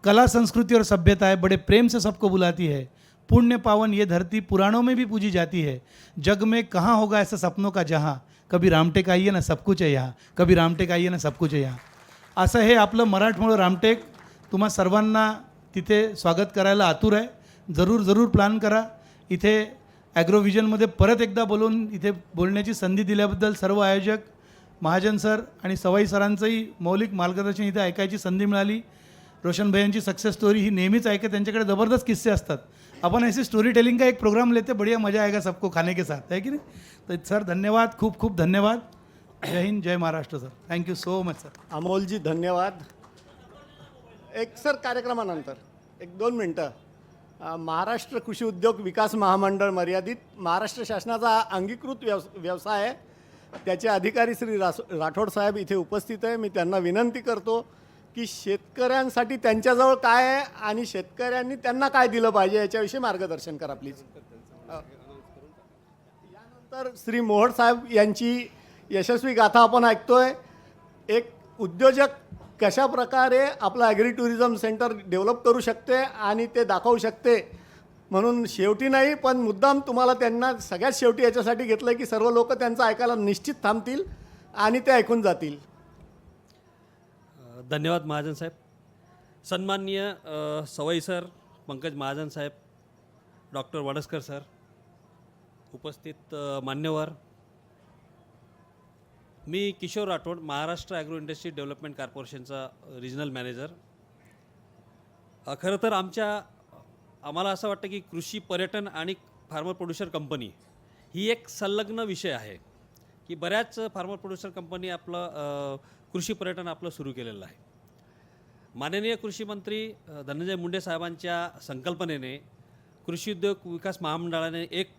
कला, संस्कृति और सभ्यताएं बड़े प्रेम से सबको बुलाती है. पुण्य पावन ये धरती पुराणों में भी पूजी जाती है. जग में कहाँ होगा ऐसा सपनों का जहाँ, कभी रामटेक आइए ना सब कुछ है यहाँ, कभी रामटेक आइए ना सब कुछ है यहाँ. असं हे आपलं मराठमोळं रामटेक तुम्हा सर्वांना तिथे स्वागत करायला आतुर आहे. जरूर प्लॅन करा. इथे ॲग्रोव्हिजनमध्ये परत एकदा बोलून इथे बोलण्याची संधी दिल्याबद्दल सर्व आयोजक, महाजन सर आणि सवाई सरांचंही मौलिक मार्गदर्शन इथे ऐकायची संधी मिळाली. रोशन भैयांची सक्सेस स्टोरी ही नेहमीच ऐकते, त्यांच्याकडे जबरदस्त किस्से असतात. अपन ऐसी स्टोरी टेलिंग का एक प्रोग्राम लेते, बढ़िया मजा आएगा सबको खाने के साथ, है कि नहीं. तो सर धन्यवाद, खूप धन्यवाद. जय हिंद, जय Maharashtra sir. Thank you so much sir. अमोलजी धन्यवाद. एक सर कार्यक्रमानंतर 1-2 मिनटं महाराष्ट्र कृषी उद्योग विकास महामंडळ मर्यादित महाराष्ट्र शासनाचा अंगीकृत व्यवसाय आहे. त्याचे अधिकारी श्री राठोड साहेब इथे उपस्थित आहे. मी त्यांना विनंती करतो की शेतकऱ्यांसाठी त्यांच्याजवळ काय आहे आणि शेतकऱ्यांनी त्यांना काय दिलं पाहिजे याच्याविषयी मार्गदर्शन करा प्लीज. यानंतर श्री मोहोड साहेब यांची यशस्वी गाथा आपण ऐकतोय. एक उद्योजक कशा प्रकारे आपलं ॲग्री टुरिझम सेंटर डेव्हलप करू शकते आणि ते दाखवू शकते. म्हणून शेवटी नाही, पण मुद्दाम तुम्हाला त्यांना सगळ्यात शेवटी याच्यासाठी घेतलं आहे की सर्व लोक त्यांचं ऐकायला निश्चित थांबतील आणि ते ऐकून जातील. धन्यवाद महाजन साहेब. सन्माननीय सवई सर, पंकज महाजन साहेब, डॉक्टर वडसकर सर, उपस्थित मान्यवर, मी Kishor Rathod, Maharashtra agro industry development कॉर्पोरेशनचा रिजनल मॅनेजर. खरं तर आम्हाला असं वाटतं की कृषी पर्यटन आणि फार्मर प्रोड्युसर कंपनी ही एक संलग्न विषय आहे की बऱ्याच फार्मर प्रोड्युसर कंपनी आपलं कृषी पर्यटन आपलं सुरू केलेलं आहे. माननीय कृषी मंत्री धनंजय मुंडे साहेबांच्या संकल्पनेने कृषी उद्योग विकास महामंडळाने एक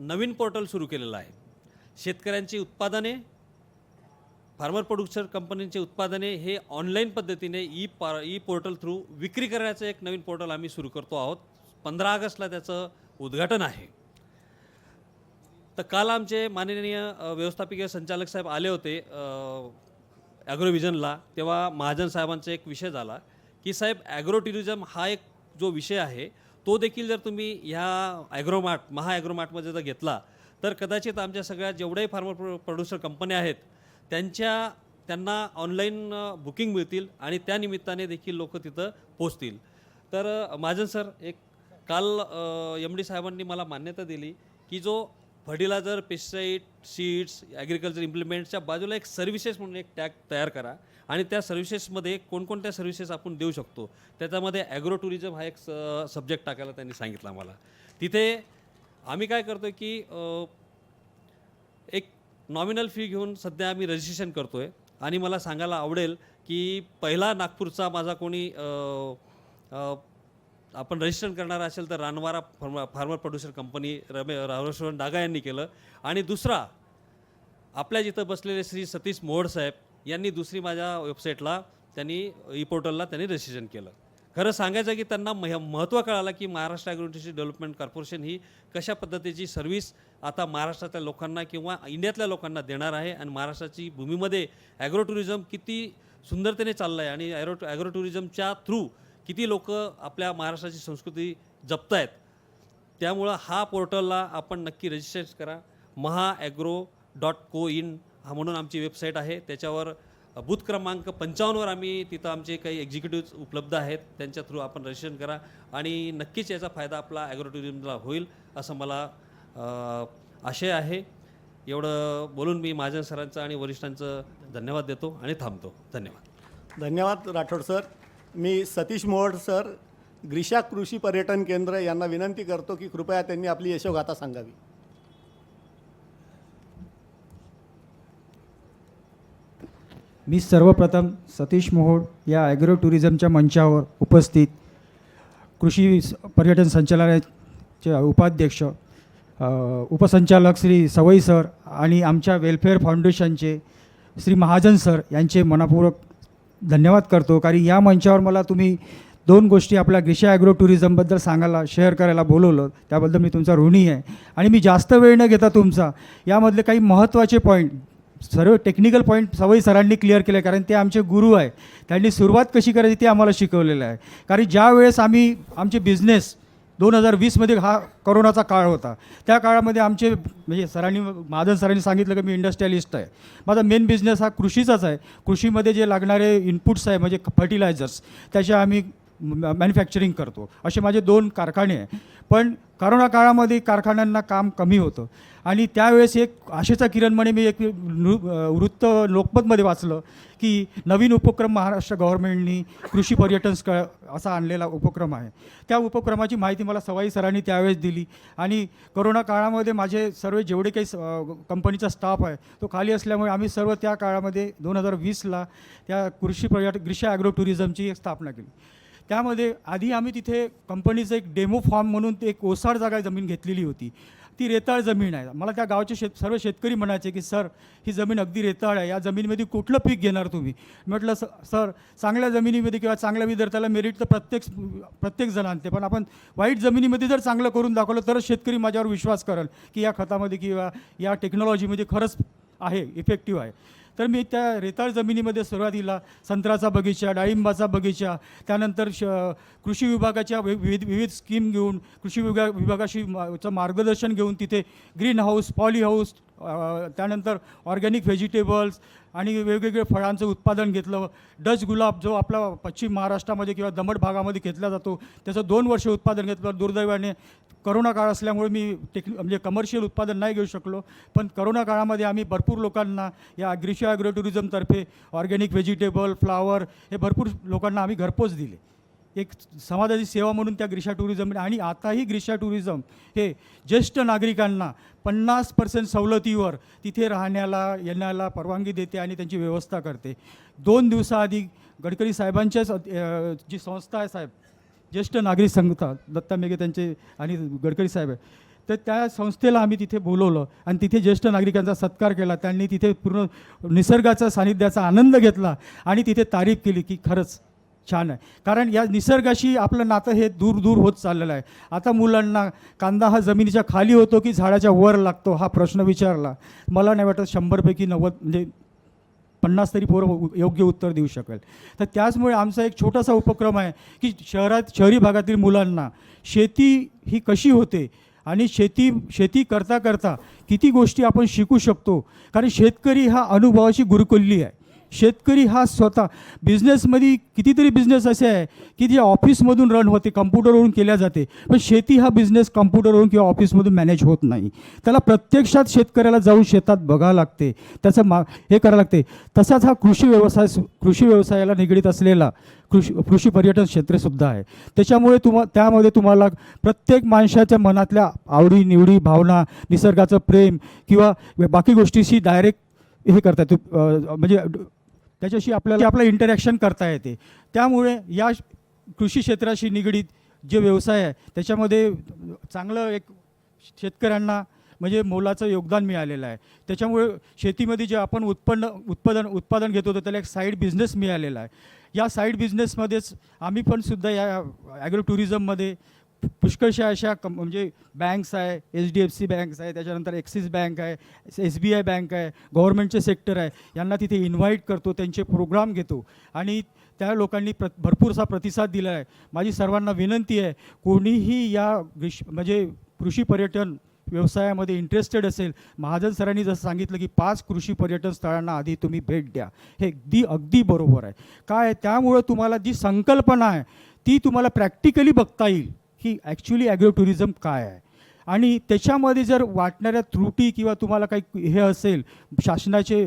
नवीन पोर्टल सुरू केलेलं आहे. शेतकऱ्यांची उत्पादने, फार्मर प्रोड्युसर कंपनींचे उत्पादने हे ऑनलाईन पद्धतीने ई पोर्टल थ्रू विक्री करण्याचं एक नवीन पोर्टल आम्ही सुरू करतो आहोत. 15 ऑगस्टला त्याचं उद्घाटन आहे. तर काल आमचे माननीय व्यवस्थापकीय संचालक साहेब आले होते ॲग्रोव्हिजनला, तेव्हा महाजन साहेबांचा एक विषय झाला की साहेब ॲग्रो टुरिझम हा एक जो विषय आहे तो देखील जर तुम्ही ह्या महाॲग्रोमार्टमध्ये जर घेतला तर कदाचित आमच्या सगळ्या जेवढ्याही फार्मर प्रोड्युसर कंपन्या आहेत त्यांना ऑनलाईन बुकिंग मिळतील आणि त्या निमित्ताने देखील लोक तिथं पोचतील. तर महाजन सर, एक काल MD साहेबांनी मला मान्यता दिली की जो फर्टिलायझर, पेस्टिसाईड, सीड्स, ॲग्रिकल्चर इम्प्लिमेंट्सच्या बाजूला एक सर्व्हिसेस म्हणून एक टॅग तयार करा आणि त्या सर्व्हिसेसमध्ये कोणकोणत्या सर्व्हिसेस आपण देऊ शकतो त्याच्यामध्ये ॲग्रो टुरिझम हा एक सब्जेक्ट टाकायला त्यांनी सांगितलं आम्हाला. तिथे आम्ही काय करतो की एक नॉमिनल फी घेऊन सध्या आम्ही रजिस्ट्रेशन करतो आहे आणि मला सांगायला आवडेल की पहिला नागपूरचा माझा कोणी आपण रजिस्ट्रेशन करणार असेल तर Ranvara farmer producer company Rameshwar Daga यांनी केलं आणि दुसरा आपल्या जिथं बसलेले श्री सतीश मोहोड साहेब यांनी दुसरी माझ्या वेबसाईटला त्यांनी ई पोर्टलला त्यांनी रजिस्ट्रेशन केलं. खरं सांगायचं की त्यांना महत्त्व कळालं की Maharashtra agro industry development corporation ही कशा पद्धतीची सर्व्हिस आता महाराष्ट्रातल्या लोकांना किंवा इंडियातल्या लोकांना देणार आहे आणि महाराष्ट्राची भूमीमध्ये ॲग्रो टुरिझम किती सुंदरतेने चाललं आहे आणि ॲग्रो टुरिझमच्या थ्रू किती लोक आपल्या महाराष्ट्राची संस्कृती जपत आहेत. त्यामुळं हा पोर्टलला आपण नक्की रजिस्टर करा. mahaagro.co.in हा म्हणून आमची वेबसाईट आहे. त्याच्यावर बूथ क्रमांक 55वर आम्ही तिथं आमचे काही एक्झिक्युटिव्ह उपलब्ध आहेत, त्यांच्या थ्रू आपण रजिस्ट्रेशन करा आणि नक्कीच याचा फायदा आपला ॲग्रो टुरिझमला होईल असं मला आशय आहे. एवढं बोलून मी महाजन सरांचं आणि वरिष्ठांचं धन्यवाद देतो आणि थांबतो. धन्यवाद. धन्यवाद राठोड सर. मी सतीश मोहोड सर, ग्रीषा कृषी पर्यटन केंद्र यांना विनंती करतो की कृपया त्यांनी आपली यशोगाथा सांगावी. मी सर्वप्रथम सतीश मोहोड या ॲग्रो टुरिझमच्या मंचावर उपस्थित कृषी पर्यटन संचालनालयाचे उपाध्यक्ष उपसंचालक श्री सवई सर आणि आमच्या वेलफेअर फाउंडेशनचे श्री महाजन सर यांचे मनपूर्वक धन्यवाद करतो. कारण या मंचावर मला तुम्ही 2 गोष्टी आपल्या ग्रीषा ॲग्रो टुरिझमबद्दल शेअर करायला बोलवलं, त्याबद्दल मी तुमचा ऋणी आहे. आणि मी जास्त वेळ न घेता तुमचा यामधले काही महत्त्वाचे पॉईंट, सर्व टेक्निकल पॉईंट सवई सरांनी क्लिअर केले, कारण ते आमचे गुरु आहे. त्यांनी सुरुवात कशी करायची ते आम्हाला शिकवलेलं आहे. कारण ज्या वेळेस आमचे बिझनेस 2020मध्ये हा कोरोनाचा काळ होता, त्या काळामध्ये आमचे महाजन सरांनी सांगितलं की मी इंडस्ट्रियलिस्ट आहे, माझा मेन बिझनेस हा कृषीचाच आहे. कृषीमध्ये जे लागणारे इनपुट्स आहे म्हणजे फर्टिलायझर्स, त्याचे आम्ही मॅन्युफॅक्चरिंग करतो. असे माझे 2 कारखाने आहे. पण करोना काळामध्ये कारखान्यांना काम कमी होतं आणि त्यावेळेस एक आशेचा किरण म्हणे मी एक वृत्त लोकमतमध्ये वाचलं की नवीन उपक्रम महाराष्ट्र गव्हर्नमेंटनी कृषी पर्यटन असा आणलेला उपक्रम आहे. त्या उपक्रमाची माहिती मला सवाई सरांनी त्यावेळेस दिली आणि करोना काळामध्ये माझे सर्व जेवढे काही कंपनीचा स्टाफ आहे तो खाली असल्यामुळे आम्ही सर्व त्या काळामध्ये 2020ला त्या ग्रीषा ॲग्रो टुरिझमची एक स्थापना केली. त्यामध्ये आधी आम्ही तिथे कंपनीचं एक डेमो फॉर्म म्हणून एक ओसाड जागा जमीन घेतलेली होती. ती रेताळ जमीन आहे. मला त्या गावचे सर्व शेतकरी म्हणायचे की सर ही जमीन अगदी रेताळ आहे, या जमिनीमध्ये कुठलं पीक घेणार तुम्ही. म्हटलं सर चांगल्या जमिनीमध्ये किंवा चांगल्या विद्यार्थ्याला मेरिट तर प्रत्येक जण आणते, पण आपण वाईट जमिनीमध्ये जर चांगलं करून दाखवलं तरच शेतकरी माझ्यावर विश्वास करेल की या खतामध्ये किंवा या टेक्नॉलॉजीमध्ये खरंच आहे, इफेक्टिव्ह आहे. तर मी त्या रेताळ जमिनीमध्ये सुरुवातीला संत्र्याचा बगीचा, डाळिंबाचा बगीचा, त्यानंतर कृषी विभागाच्या विविध स्कीम घेऊन कृषी विभागाशी चं मार्गदर्शन घेऊन तिथे ग्रीन हाऊस, पॉली हाऊस, त्यानंतर ऑर्गॅनिक व्हेजिटेबल्स आणि वेगवेगळे फळांचं उत्पादन घेतलं. डच गुलाब जो आपला पश्चिम महाराष्ट्रामध्ये किंवा दमट भागामध्ये घेतला जातो त्याचं 2 वर्ष उत्पादन घेतलं. दुर्दैवाने करोना काळ असल्यामुळे मी म्हणजे कमर्शियल उत्पादन नाही घेऊ शकलो, पण करोना काळामध्ये आम्ही भरपूर लोकांना या ग्रीशा ॲग्रो टुरिझमतर्फे ऑर्गॅनिक व्हेजिटेबल, फ्लावर हे भरपूर लोकांना आम्ही घरपोच दिले. एक समाजाची सेवा म्हणून त्या ग्रीशा टुरिझम. आणि आताही ग्रीशा टुरिझम हे ज्येष्ठ नागरिकांना 50% सवलतीवर तिथे राहण्याला येण्याला परवानगी देते आणि त्यांची व्यवस्था करते. 2 दिवसाआधी गडकरी साहेबांच्याच जी संस्था आहे साहेब, ज्येष्ठ नागरिक संस्था, दत्ता मेघे त्यांचे आणि गडकरी साहेब आहे, तर त्या संस्थेला आम्ही तिथे बोलवलं आणि तिथे ज्येष्ठ नागरिकांचा सत्कार केला. त्यांनी तिथे पूर्ण निसर्गाचा सानिध्याचा आनंद घेतला आणि तिथे तारीफ केली की खरंच छान आहे. कारण या निसर्गाशी आपलं नातं हे दूर दूर होत चाललेलं आहे. आता मुलांना कांदा हा जमिनीच्या खाली होतो की झाडाच्या वर लागतो हा प्रश्न विचारला, मला नाही वाटत 100पैकी 90 म्हणजे 50 तरी पोरं योग्य उत्तर देऊ शकेल. तर त्याचमुळे आमचा एक छोटासा उपक्रम आहे की शहरी भागातील मुलांना शेती ही कशी होते आणि शेती करता करता किती गोष्टी आपण शिकू शकतो. कारण शेतकरी हा अनुभवाची गुरुकिल्ली आहे. शेतकरी हा स्वतः बिझनेसमध्ये कितीतरी बिझनेस असे आहे की जे ऑफिसमधून रन होते, कम्प्युटरवरून केल्या जाते, पण शेती हा बिझनेस कम्प्युटरवरून किंवा ऑफिसमधून मॅनेज होत नाही. त्याला प्रत्यक्षात शेतकऱ्याला जाऊन शेतात बघावं लागते, त्याचं हे करावं लागते. तसाच हा कृषी व्यवसायाला निगडीत असलेला कृषी पर्यटन क्षेत्रसुद्धा आहे. त्याच्यामुळे त्यामध्ये तुम्हाला प्रत्येक माणसाच्या मनातल्या आवडी निवडी, भावना, निसर्गाचं प्रेम किंवा बाकी गोष्टीशी डायरेक्ट हे करता येतं, म्हणजे त्याच्याशी आपल्याला इंटरॅक्शन करता येते. त्यामुळे या कृषी क्षेत्राशी निगडीत जे व्यवसाय आहे त्याच्यामध्ये चांगलं एक शेतकऱ्यांना म्हणजे मोलाचं योगदान मिळालेलं आहे. त्याच्यामुळे शेतीमध्ये जे आपण उत्पादन घेतो तर त्याला एक साईड बिझनेस मिळालेला आहे. या साईड बिझनेसमध्येच आम्ही पण सुद्धा या ॲग्रो टुरिझममध्ये पुष्कळशा अशा म्हणजे बँक्स आहे, HDFC बँक्स आहे, त्याच्यानंतर ॲक्सिस बँक आहे, SBI बँक आहे, गव्हर्नमेंटचे सेक्टर आहे, यांना तिथे इन्व्हाइट करतो, त्यांचे प्रोग्राम घेतो आणि त्या लोकांनी भरपूरसा प्रतिसाद दिला आहे. माझी सर्वांना विनंती आहे, कोणीही या म्हणजे कृषी पर्यटन व्यवसायामध्ये इंटरेस्टेड असेल, महाजन सरांनी जसं सांगितलं की 5 कृषी पर्यटन स्थळांना आधी तुम्ही भेट द्या, हे अगदी बरोबर आहे. काय त्यामुळं तुम्हाला जी संकल्पना आहे ती तुम्हाला प्रॅक्टिकली बघता येईल की ॲक्च्युली ॲग्रो टुरिझम काय आहे. आणि त्याच्यामध्ये जर वाटणाऱ्या त्रुटी किंवा तुम्हाला काही हे असेल, शासनाचे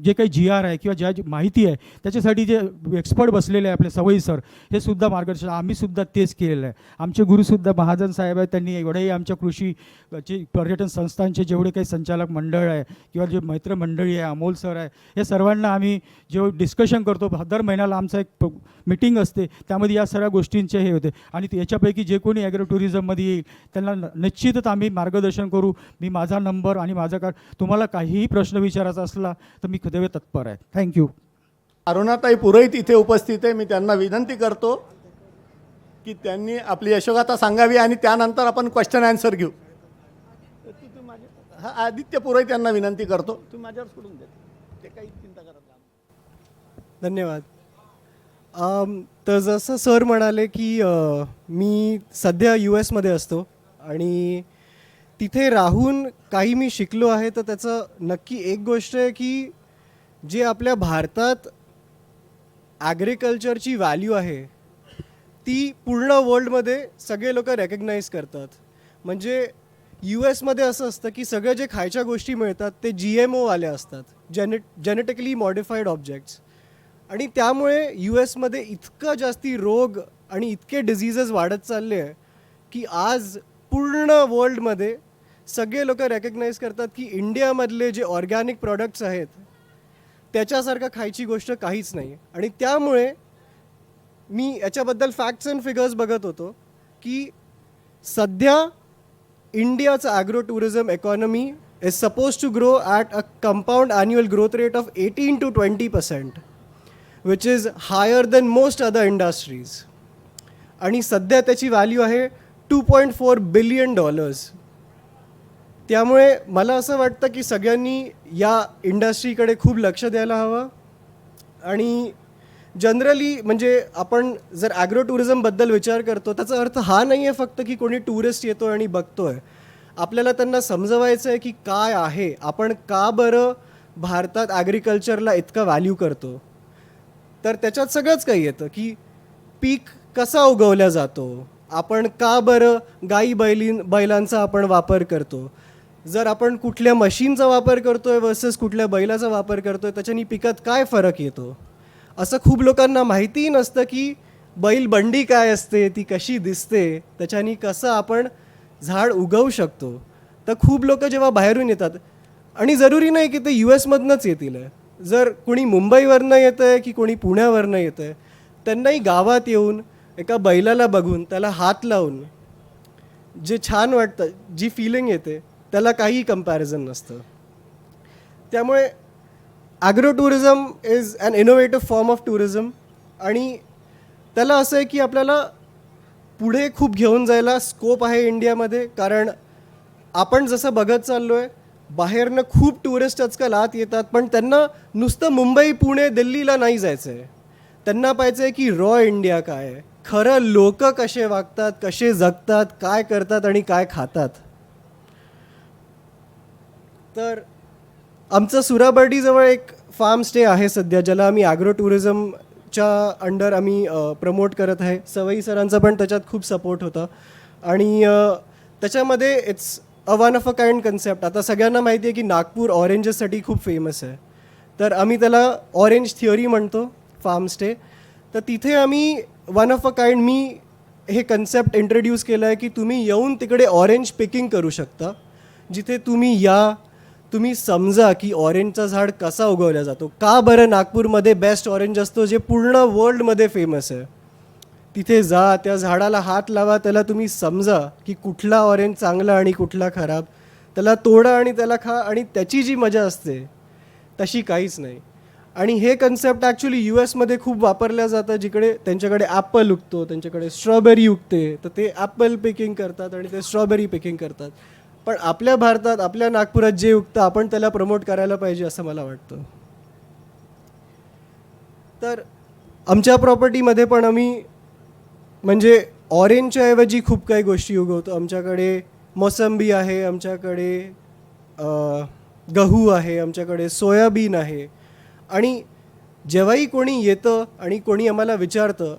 जे काही GR आहे किंवा ज्या माहिती आहे त्याच्यासाठी जे एक्सपर्ट बसलेले आहे आपले सवयी सर, हे सुद्धा मार्गदर्शन आम्हीसुद्धा तेच केलेलं आहे. आमचे गुरुसुद्धा महाजन साहेब आहेत, त्यांनी एवढेही आमच्या कृषीचे पर्यटन संस्थांचे जेवढे काही संचालक मंडळ आहे किंवा जे मित्रमंडळी आहे, अमोल सर आहे, हे सर्वांना आम्ही जेव्हा डिस्कशन करतो, दर महिन्याला आमचा एक मीटिंग असते, त्यामध्ये या सर्व गोष्टींचे हे होते. आणि याच्यापैकी जे कोणी ॲग्रो टुरिझममध्ये येईल त्यांना निश्चितच आम्ही मार्गदर्शन करू. मी माझा नंबर आणि माझा कार्ड, तुम्हाला काहीही प्रश्न विचारायचा असला तर मी सदैव तत्पर आहे. थँक्यू. अरुणाताई पुरोहित इथे उपस्थित आहे. मी त्यांना विनंती करतो की त्यांनी आपली यशोगाथा सांगावी आणि त्यानंतर आपण क्वेश्चन आन्सर घेऊ. हा, आदित्य पुरोहित यांना विनंती करतो, तुम्ही माझ्यावर सोडून द्या, ते काही चिंता करत नाही. धन्यवाद. तर जसं सर म्हणाले की मी सध्या US मध्ये असतो आणि तिथे राहून काही मी शिकलो आहे. तर त्याचं नक्की एक गोष्ट आहे की जे आपल्या भारतात ॲग्रिकल्चरची व्हॅल्यू आहे ती पूर्ण वर्ल्डमध्ये सगळे लोक रेकग्नाईज करतात. म्हणजे US मध्ये असं असतं की सगळे जे खायच्या गोष्टी मिळतात ते GMOवाले असतात, जेनेटिकली मॉडिफाईड ऑब्जेक्ट्स. आणि त्यामुळे US मध्ये इतकं जास्ती रोग आणि इतके डिझीजेस वाढत चालले आहे की आज पूर्ण वर्ल्डमध्ये सगळे लोक रेकग्नाईज करतात की इंडियामधले जे ऑर्गॅनिक प्रॉडक्ट्स आहेत त्याच्यासारखं खायची गोष्ट काहीच नाही. आणि त्यामुळे मी याच्याबद्दल फॅक्ट्स अँड फिगर्स बघत होतो की सध्या इंडियाचं agro tourism economy is suppose to grow at a compound annual growth rate of 18 to 20%, which is higher than most other industries. आणि सध्या त्याची व्हॅल्यू आहे $2.4 billion. त्यामुळे मला असं वाटतं की सगळ्यांनी या इंडस्ट्रीकडे खूप लक्ष द्यायला हवं. आणि जनरली म्हणजे आपण जर ॲग्रो टुरिझमबद्दल विचार करतो त्याचा अर्थ हा नाही आहे फक्त की कोणी टुरिस्ट येतो आणि बघतो आहे. आपल्याला त्यांना समजवायचं आहे की काय आहे, आपण का बरं भारतात ॲग्रिकल्चरला इतका व्हॅल्यू करतो. तर त्याच्यात सगळंच काही येतं की पीक कसा उगवला जातो, आपण का बरं बैलांचा आपण वापर करतो, जर आपण कुठल्या मशीनचा वापर करतो आहे वर्सेस कुठल्या बैलाचा वापर करतो आहे त्याच्यानी पिकात काय फरक येतो. असं खूप लोकांना माहितीही नसतं की बैलबंडी काय असते, ती कशी दिसते, त्याच्यानी कसं आपण झाड उगवू शकतो. तर खूप लोक जेव्हा बाहेरून येतात, आणि जरुरी नाही की ते US मधनंच येतील, जर कोणी मुंबईवरनं येतं आहे की कोणी पुण्यावरनं येतं आहे, त्यांनाही गावात येऊन एका बैलाला बघून त्याला हात लावून जे छान वाटतं, जी फिलिंग येते, त्याला काही कंपॅरिझन नसतं. त्यामुळे agro tourism is an innovative form of tourism. आणि त्याला असं आहे की आपल्याला पुढे खूप घेऊन जायला स्कोप आहे इंडियामध्ये. कारण आपण जसं बघत चाललो आहे, बाहेरनं खूप टुरिस्ट आजकाल आत येतात, पण त्यांना नुसतं मुंबई, पुणे, दिल्लीला नाही जायचं आहे. त्यांना पाहिजे आहे की रॉ इंडिया काय आहे, खरं लोक कसे वागतात, कसे जगतात, काय करतात आणि काय खातात. तर आमचं सुराबर्डीजवळ एक फार्म स्टे आहे सध्या, ज्याला आम्ही ॲग्रो टुरिझमच्या अंडर आम्ही प्रमोट करत आहे. सवई सरांचा पण त्याच्यात खूप सपोर्ट होता. आणि त्याच्यामध्ये it's a one of a kind concept. आता सगळ्यांना माहिती आहे की नागपूर ऑरेंजेससाठी खूप फेमस आहे. तर आम्ही त्याला ऑरेंज थिअरी म्हणतो फार्म स्टे. तर तिथे आम्ही वन ऑफ अ काइंड मी हे कन्सेप्ट इंट्रोड्यूस केलं आहे की तुम्ही येऊन तिकडे ऑरेंज पिकिंग करू शकता. जिथे तुम्ही समजा की ऑरेंजचा झाड कसा उगवला जातो, का बरं नागपूरमध्ये बेस्ट ऑरेंज असतो जे पूर्ण वर्ल्डमध्ये फेमस आहे. तिथे जा, त्या झाडाला हात लावा, त्याला तुम्ही समजा की कुठला ऑरेंज चांगला आणि कुठला खराब, त्याला तोडा आणि त्याला खा, आणि त्याची जी मजा असते तशी काहीच नाही. आणि हे कन्सेप्ट ॲक्च्युली US मध्ये खूप वापरलं जातं, जिकडे त्यांच्याकडे ॲपल उगतो, त्यांच्याकडे स्ट्रॉबेरी उगते, तर ते ॲपल पिकिंग करतात आणि ते स्ट्रॉबेरी पिकिंग करतात. पण आपल्या भारतात, आपल्या नागपुरात जे उगतं आपण त्याला प्रमोट करायला पाहिजे असं मला वाटतं. तर आमच्या प्रॉपर्टीमध्ये पण आम्ही म्हणजे ऑरेंजच्या ऐवजी खूप काही गोष्टी उगवतो. आमच्याकडे मोसंबी आहे, आमच्याकडे गहू आहे, आमच्याकडे सोयाबीन आहे. आणि जेव्हाही कोणी येतं आणि कोणी आम्हाला विचारतं,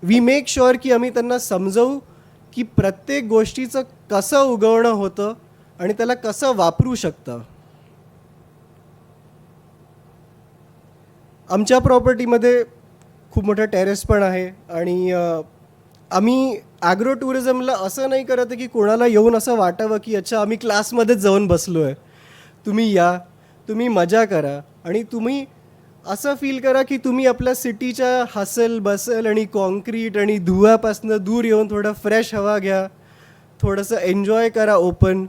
वी मेक शुअर की आम्ही त्यांना समजवू की प्रत्येक गोष्टीचं कसं उगवणं होतं आणि त्याला कसं वापरू शकतं. आमच्या प्रॉपर्टीमध्ये खूप मोठं टेरेस पण आहे. आणि आम्ही ॲग्रो टुरिझमला असं नाही करत की कोणाला येऊन असं वाटावं की अच्छा आम्ही क्लासमध्येच जाऊन बसलो आहे. तुम्ही या, तुम्ही मजा करा, आणि तुम्ही असं फील करा की तुम्ही आपल्या सिटीच्या हसल बसल आणि कॉन्क्रीट आणि धुवापासनं दूर येऊन थोडं फ्रेश हवा घ्या, थोडंसं एन्जॉय करा ओपन.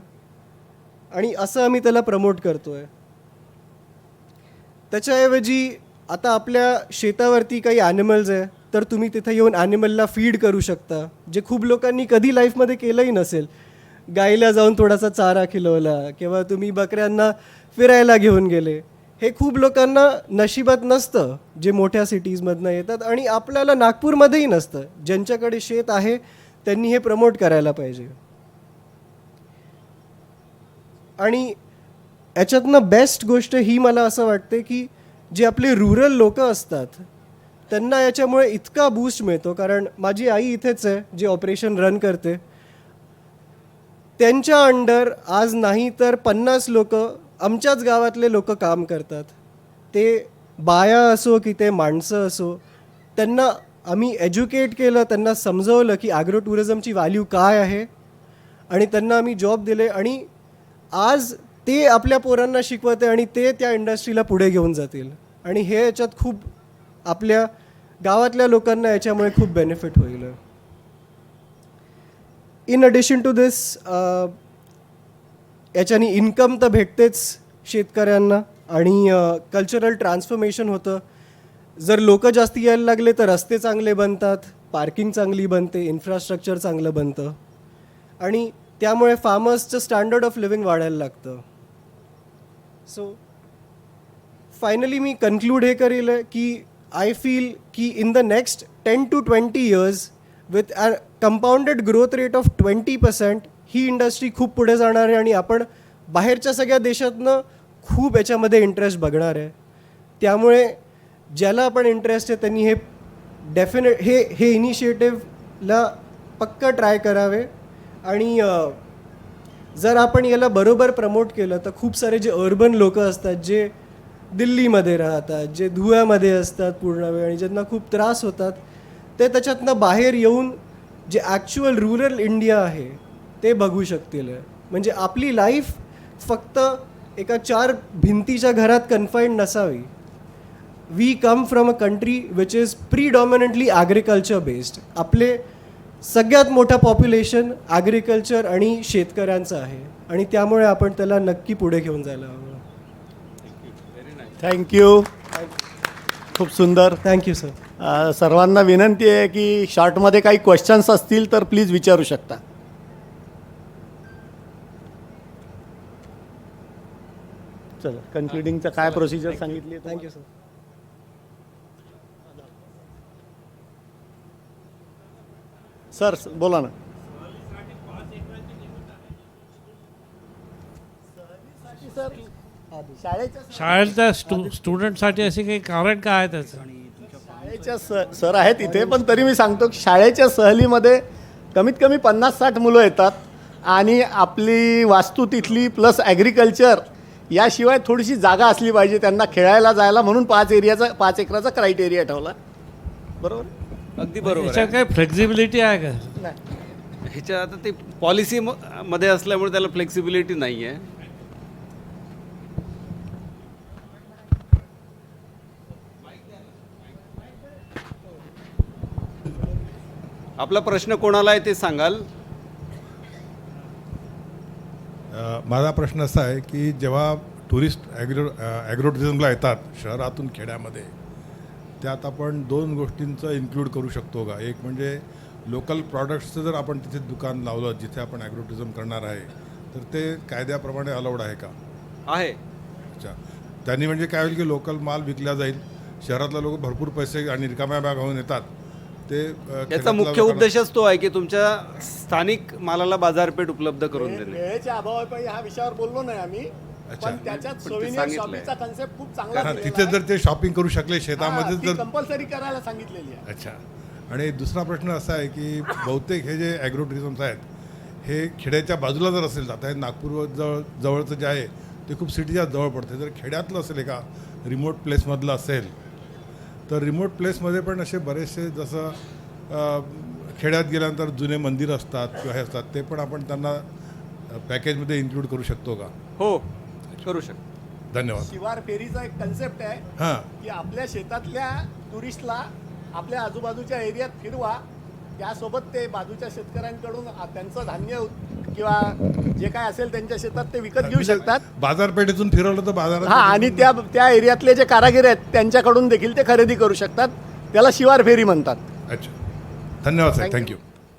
आणि असं आम्ही त्याला प्रमोट करतो आहे. त्याच्याऐवजी आता आपल्या शेतावरती काही ॲनिमल्स आहे, तर तुम्ही तिथे येऊन ॲनिमलला फीड करू शकता, जे खूप लोकांनी कधी लाईफमध्ये केलंही नसेल. गाईला जाऊन थोडासा चारा खिलवला, किंवा तुम्ही बकऱ्यांना फिरायला घेऊन गेले. हे खूप लोकांना नशिबात नसतं, जे मोठ्या सिटीजमधनं येतात, आणि आपल्याला नागपूरमध्येही नसतं. ज्यांच्याकडे शेत आहे त्यांनी हे प्रमोट करायला पाहिजे. आणि याच्यातनं बेस्ट गोष्ट ही मला असं वाटते की जे आपले रुरल लोक असतात त्यांना याच्यामुळे इतका बूस्ट मिळतो. कारण माझी आई इथेच आहे, जे ऑपरेशन रन करते. त्यांच्या अंडर आज नाही तर 50 लोक आमच्याच गावातले लोक काम करतात. ते बाया असो की ते माणसं असो, त्यांना आम्ही एज्युकेट केलं, त्यांना समजवलं की ॲग्रो टुरिझमची व्हॅल्यू काय आहे, आणि त्यांना आम्ही जॉब दिले. आणि आज ते आपल्या पोरांना शिकवते आणि ते त्या इंडस्ट्रीला पुढे घेऊन जातील. आणि हे याच्यात खूप आपल्या गावातल्या लोकांना याच्यामुळे खूप बेनिफिट होईल. इन ॲडिशन टू दिस याच्यानी इन्कम तर भेटतेच शेतकऱ्यांना, आणि कल्चरल ट्रान्सफॉर्मेशन होतं. जर लोक जास्त यायला लागले तर रस्ते चांगले बनतात, पार्किंग चांगली बनते, इन्फ्रास्ट्रक्चर चांगलं बनतं. आणि त्यामुळे फार्मर्सचं स्टँडर्ड ऑफ लिव्हिंग वाढायला लागतं. सो फायनली मी कन्क्लूड हे करेल की आय फील की in the next 10 to 20 years with a compounded growth rate of 20% he industry खूप पुढे जाणार आहे आणि आपण बाहेरच्या सगळ्या देशातनं खूप याच्यामध्ये इंटरेस्ट बघणार आहे. त्यामुळे ज्याला आपण इंटरेस्ट आहे त्यांनी हे डेफिनेट हे इनिशिएटिव्हला पक्का ट्राय करावे. आणि जर आपण याला बरोबर प्रमोट केलं तर खूप सारे जे अर्बन लोक असतात, जे दिल्लीमध्ये राहतात, जे धुळ्यामध्ये असतात पूर्ण वेळ आणि ज्यांना खूप त्रास होतात, ते त्याच्यातनं बाहेर येऊन जे ॲक्च्युअल रुरल इंडिया आहे ते बघू शकतील. म्हणजे आपली लाईफ फक्त एका 4 भिंतीच्या घरात कन्फाईंड नसावी. We come from a country which is predominantly agriculture based. आपले सगळ्यात मोठं पॉप्युलेशन ॲग्रिकल्चर आणि शेतकऱ्यांचं आहे आणि त्यामुळे आपण त्याला नक्की पुढे घेऊन जायला हवं. थँक्यू. खूप सुंदर. Thank you sir. सर्वांना विनंती आहे की शॉर्टमध्ये काही क्वेश्चन्स असतील तर प्लीज विचारू शकता. चला, कन्क्लुडिंगचं काय प्रोसिजर सांगितली? Thank you sir. सर बोला ना. शाळेच्या स्टुडंटसाठी असे काही कारण काय आहे त्याचं? शाळेच्या सर आहेत इथे, पण तरी मी सांगतो की शाळेच्या सहलीमध्ये कमीत कमी 50-60 मुलं येतात आणि आपली वास्तू तिथली प्लस ॲग्रिकल्चर याशिवाय थोडीशी जागा असली पाहिजे त्यांना खेळायला जायला, म्हणून 5 एकराचा क्रायटेरिया ठेवला. बरोबर? अगदी बरोबर याच्यात काय फ्लेक्झिबिलिटी आहे का? नाही, ह्याच्या आता ते पॉलिसी मध्ये असल्यामुळे त्याला फ्लेक्सिबिलिटी नाही आहे. आपला प्रश्न कोणाला आहे ते सांगाल? माझा प्रश्न असा आहे की जेव्हा टुरिस्ट ॲग्रो टुरिझमला येतात शहरातून खेड्यामध्ये, त्यात आपण 2 गोष्टींचं इन्क्लूड करू शकतो का? एक म्हणजे लोकल प्रॉडक्ट्सचं जर आपण तिथे दुकान लावलं जिथे आपण ॲग्रो टुरिझम करणार आहे तर ते कायद्याप्रमाणे अलाउड आहे का? आहे. अच्छा. त्यांनी म्हणजे काय होईल की लोकल माल विकला जाईल, शहरातले लोक भरपूर पैसे आणि रिकाम्या बॅग घेऊन येतात. ते याचा मुख्य उद्देशच तो आहे की तुमच्या स्थानिक मालाला बाजारपेठ उपलब्ध करून देणे. वेळेच्या अभावापायी ह्या विषयावर बोललो नाही आम्ही, पण त्याच्यात सोविनियर शॉपिंगचा कन्सेप्ट खूप चांगला दिलेला तिथे आहे. जर ते शॉपिंग करू शकले शेतामध्ये ती जर कंपल्सरी करायला सांगितलेली आहे. अच्छा. आणि दुसरा प्रश्न असा आहे की बहुतेक हे जे ॲग्रो टुरिझम्स आहेत हे खेड्याच्या बाजूला जर असेल, आता हे नागपूर जवळचं जे आहे ते खूप सिटीच्या जवळ पडते. जर खेड्यातलं असेल एका रिमोट प्लेसमधलं असेल तर रिमोट प्लेसमध्ये पण असे बरेचसे जसं खेड्यात गेल्यानंतर जुने मंदिर असतात किंवा हे असतात, ते पण आपण त्यांना पॅकेजमध्ये इन्क्लूड करू शकतो का? हो, करू शकतो. धन्यवाद. शिवार फेरीचा एक कन्सेप्ट आहे हां. की आपल्या शेतातल्या टुरिस्टला आपल्या आजूबाजूच्या एरियात फिरवा, त्यासोबत ते बाजूच्या शेतकऱ्यांकडून त्यांचं धान्य किंवा जे काय असेल त्यांच्या शेतात ते विकत घेऊ शकतात. बाजारपेठेतून फिरवलं तर बाजारात. हा, आणि त्या एरियातले जे कारागीर आहेत त्यांच्याकडून देखील ते खरेदी करू शकतात. त्याला शिवार फेरी म्हणतात. अच्छा. धन्यवाद साहेब. थँक्यू.